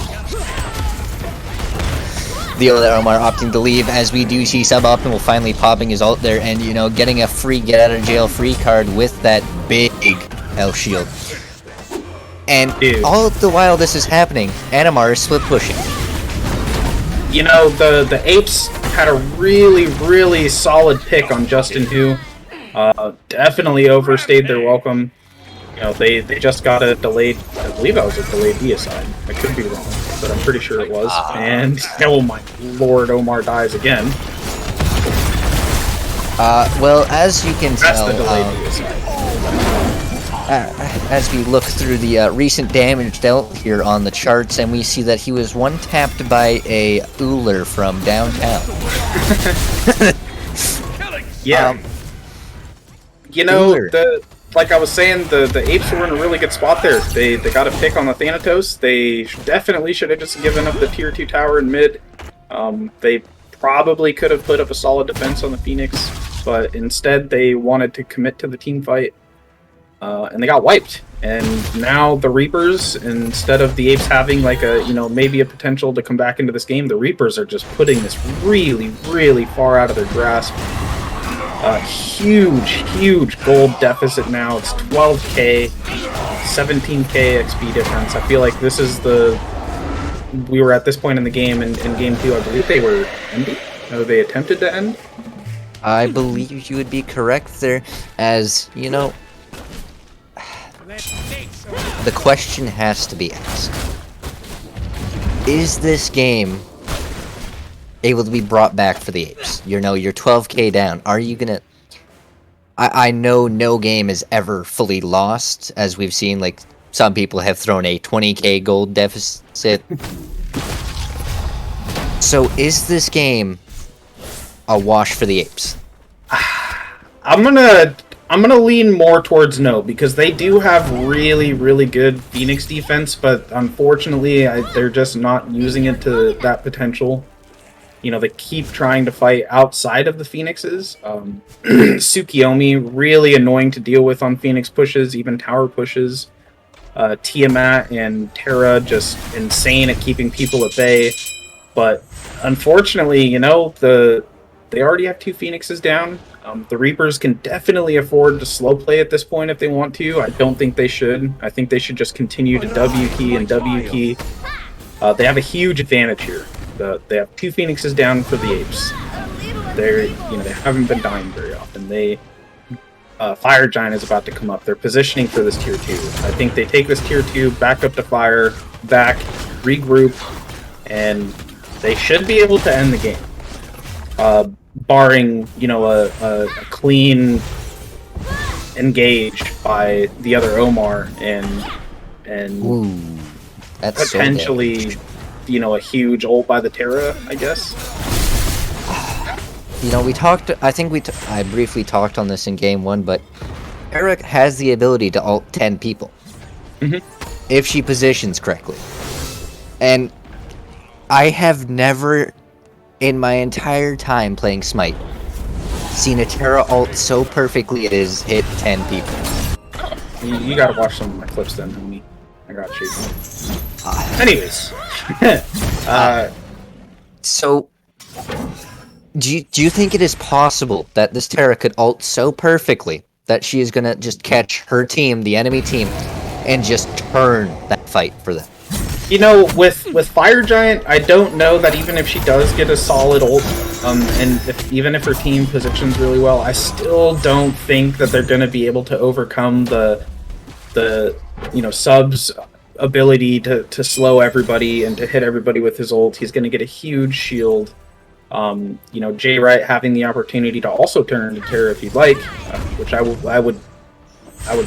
the other Omar opting to leave, as we do see Suboptimal finally popping his ult there and, you know, getting a free get-out-of-jail-free card with that big L shield. And all the while this is happening, Animar is split pushing. You know, the Apes had a really, really solid pick on Justin Hu. Definitely overstayed their welcome. You know, they just got a delayed, I believe that was a delayed deicide. I could be wrong, but I'm pretty sure it was. And, oh my lord, Omar dies again. Well, as you can That's tell, the delayed deicide. as we look through the recent damage dealt here on the charts, and we see that he was one-tapped by a Uller from downtown. Yeah. You know, like I was saying, the Apes were in a really good spot there. They got a pick on the Thanatos. They definitely should have just given up the tier 2 tower in mid. They probably could have put up a solid defense on the Phoenix, but instead they wanted to commit to the team fight. And they got wiped. And now the Reapers, instead of the Apes having like a, you know, maybe a potential to come back into this game, the Reapers are just putting this really, really far out of their grasp. Huge gold deficit now. It's 12k, 17k XP difference. I feel like this is we were at this point in the game, in game 2, I believe they were ending. No, they attempted to end. I believe you would be correct there, as, you know, the question has to be asked. Is this game able to be brought back for the Apes? You know, you're 12k down. Are you gonna... I know no game is ever fully lost, as we've seen, like, some people have thrown a 20k gold deficit. So is this game a wash for the Apes? I'm gonna lean more towards no, because they do have really, really good Phoenix defense, but unfortunately they're just not using it to that potential. You know, they keep trying to fight outside of the Phoenixes. Tsukiyomi, really annoying to deal with on Phoenix pushes, even tower pushes. Tiamat and Terra, just insane at keeping people at bay. But unfortunately, you know, they already have 2 Phoenixes down. The Reapers can definitely afford to slow play at this point if they want to. I don't think they should. I think they should just continue to W key and W key. They have a huge advantage here. They have 2 Phoenixes down for the Apes. They haven't been dying very often. Fire Giant is about to come up. They're positioning for this tier 2. I think they take this tier 2 back up to Fire, back, regroup, and they should be able to end the game. Barring, you know, a clean engage by the other Omar and Ooh, that's potentially, you know, a huge ult by the Terra, I guess. You know, we talked, I think I briefly talked on this in game 1, but Eric has the ability to ult 10 people. If she positions correctly. And I have never, in my entire time playing Smite, seen a Terra ult so perfectly it has hit 10 people. You gotta watch some of my clips then, homie. I got you. Anyways. So, do you think it is possible that this Terra could ult so perfectly that she is gonna just catch her team, the enemy team, and just turn that fight for them? You know, with Fire Giant, I don't know that even if she does get a solid ult, and even if her team positions really well, I still don't think that they're going to be able to overcome the you know, Sub's ability to slow everybody and to hit everybody with his ult. He's going to get a huge shield. You know, Jay Wright having the opportunity to also turn into Terra if he'd like, which I would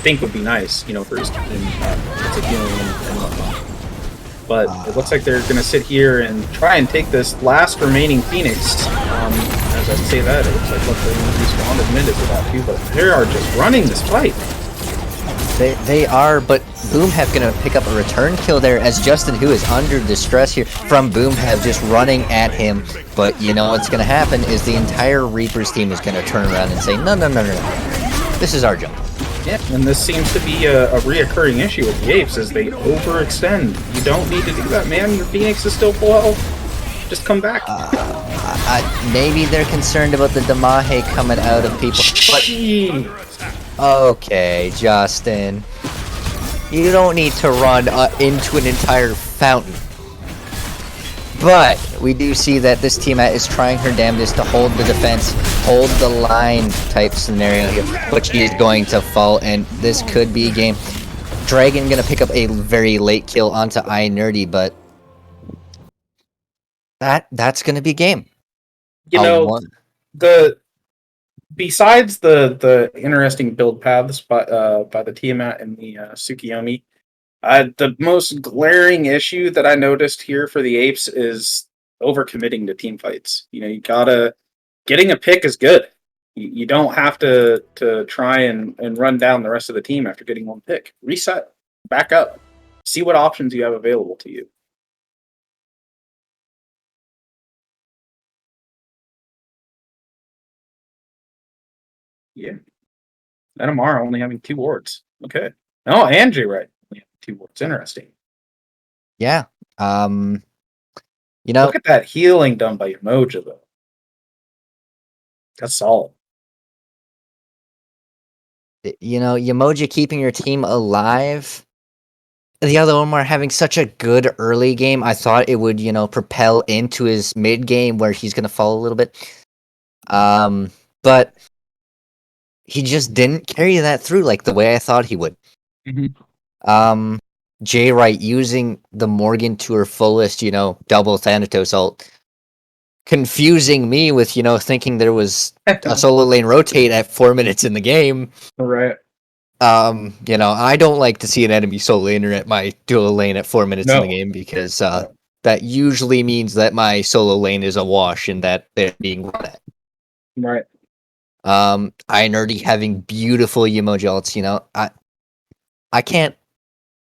think would be nice, you know, for his team. It's a healing and whatnot. But it looks like they're going to sit here and try and take this last remaining Phoenix. As I say that, it looks like look, they respawned in mid is about 2, but they are just running this fight. They are, but Boomhev gonna pick up a return kill there as Justin, who is under distress here from Boomhev, just running at him. But you know what's gonna happen is the entire Reapers team is gonna turn around and say, no, this is our job. Yeah, and this seems to be a reoccurring issue with the Apes as they overextend. You don't need to do that, man. Your Phoenix is still full health. Just come back. Maybe they're concerned about the Damahe coming out of people. But Gee. okay, Justin. You don't need to run into an entire fountain. But we do see that this teammate is trying her damnedest to hold the defense, hold the line type scenario here, but she is going to fall, and this could be a game. Dragon gonna pick up a very late kill onto iNerdy, but that's gonna be a game. You know, besides the interesting build paths by the Tiamat and the Tsukiyomi, the most glaring issue that I noticed here for the Apes is overcommitting to team fights. You know, you gotta getting a pick is good. You don't have to try and run down the rest of the team after getting one pick. Reset, back up, see what options you have available to you. Yeah. NMR only having 2 wards. Okay. Oh, Andrew, right. Only having 2 wards. Interesting. Yeah. You know, Look at that healing done by Umoja, though. That's solid. Umoja keeping your team alive. The other Omar having such a good early game. I thought it would, propel into his mid game where he's gonna fall a little bit. But he just didn't carry that through like the way I thought he would. Mm-hmm. Jay Wright using the Morgan to her fullest, double Thanatos ult. Confusing me with, thinking there was a solo lane rotate at 4 minutes in the game. Right. I don't like to see an enemy solo laner at my dual lane at 4 minutes in the game because that usually means that my solo lane is a wash and that they're being run at. Right. iNerdy having beautiful emoji ults, I can't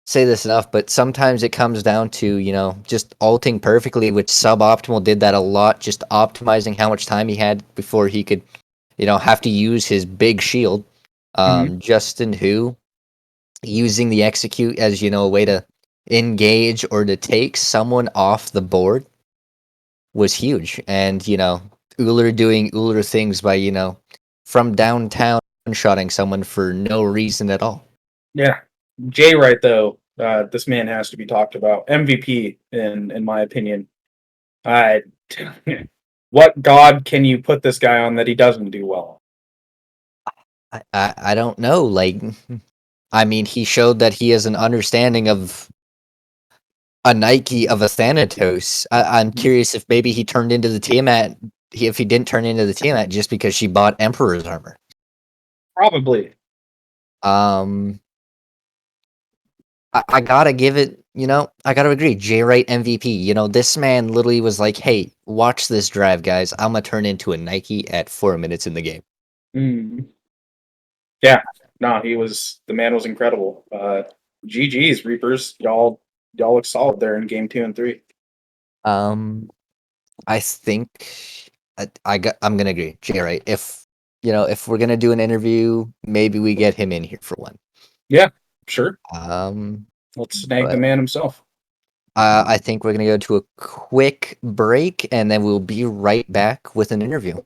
say this enough, but sometimes it comes down to, just ulting perfectly, which Suboptimal did that a lot, just optimizing how much time he had before he could, have to use his big shield. Justin Hu using the execute as, a way to engage or to take someone off the board was huge. And, Uller doing Uller things by, from downtown shotting someone for no reason at all. Yeah. Jay Wright, though, this man has to be talked about. MVP, in my opinion. What god can you put this guy on that he doesn't do well? I don't know. He showed that he has an understanding of a Nike of a Thanatos. I'm curious if maybe he turned into the Tiamat. If he didn't turn into the Tiamat just because she bought Emperor's armor. Probably. I gotta give it, I gotta agree. Jay Wright MVP. This man literally was like, hey, watch this drive, guys. I'm gonna turn into a Nike at 4 minutes in the game. Yeah. No, the man was incredible. GG's, Reapers. Y'all look solid there in game 2 and 3. I think I'm gonna agree. Jay Wright. If we're gonna do an interview, maybe we get him in here for one. Yeah. Sure. Let's snag the man himself. I think we're gonna go to a quick break, and then we'll be right back with an interview.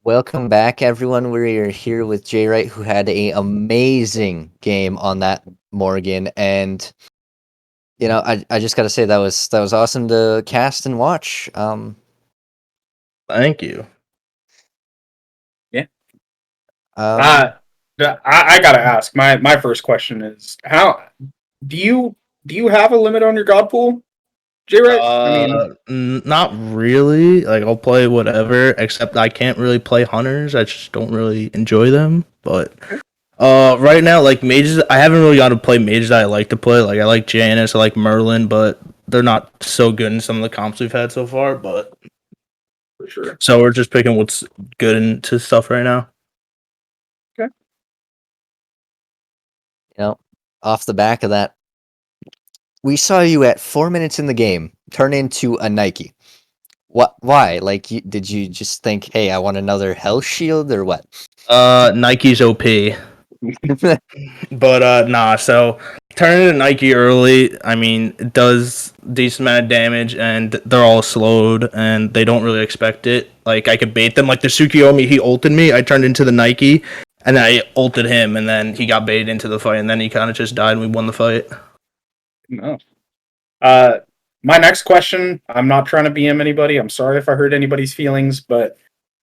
Welcome back, everyone. We're here with Jay Wright, who had a amazing game on that Morgan, and I just got to say that was awesome to cast and watch. Thank you. I gotta ask. My first question is, how do you have a limit on your god pool, J-Ray? Not really. Like, I'll play whatever, except I can't really play hunters. I just don't really enjoy them. But right now, like mages, I haven't really got to play mages that I like to play. Like, I like Janus, I like Merlin, but they're not so good in some of the comps we've had so far. But For sure. so we're just picking what's good into stuff right now. Off the back of that, we saw you at 4 minutes in the game turn into a Nike. What? Why? Like, did you just think, hey, I want another health shield or what? Nike's OP. But nah, so turning to Nike early, I mean, it does decent amount of damage, and they're all slowed, and they don't really expect it. Like, I could bait them. Like, the Tsukiyomi, he ulted me, I turned into the Nike, and I ulted him, and then he got baited into the fight, and then he kind of just died, and we won the fight. No. My next question, I'm not trying to BM anybody. I'm sorry if I hurt anybody's feelings, but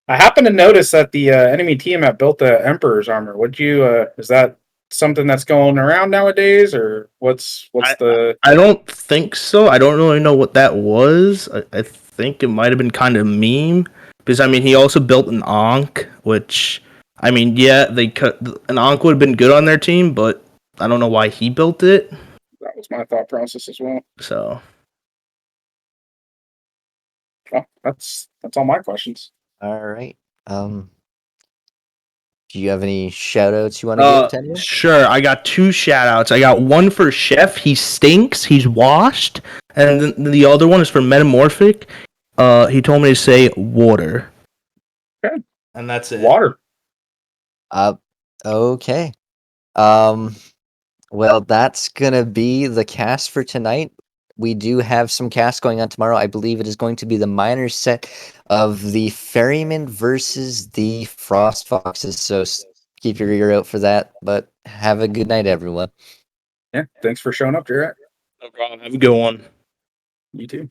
I happened to notice that the enemy team had built the Emperor's armor. Would you? Is that something that's going around nowadays, or what's the? I don't think so. I don't really know what that was. I think it might have been kind of meme, because I mean, he also built an Ankh, which I mean, yeah, an Ankh would have been good on their team, but I don't know why he built it. That was my thought process as well. So. Well, that's all my questions. All right. Do you have any shout outs you want to give to anyone? Sure, I got 2 shout outs. I got one for Chef, he stinks, he's washed, and then the other one is for Metamorphic. He told me to say water. Okay. And that's it. Water. Okay. Well, that's gonna be the cast for tonight. We do have some casts going on tomorrow. I believe it is going to be the minor set of the Ferryman versus the Frost Foxes. So keep your ear out for that. But have a good night, everyone. Yeah. Thanks for showing up, Jarrett. No problem. Have a good one. You too.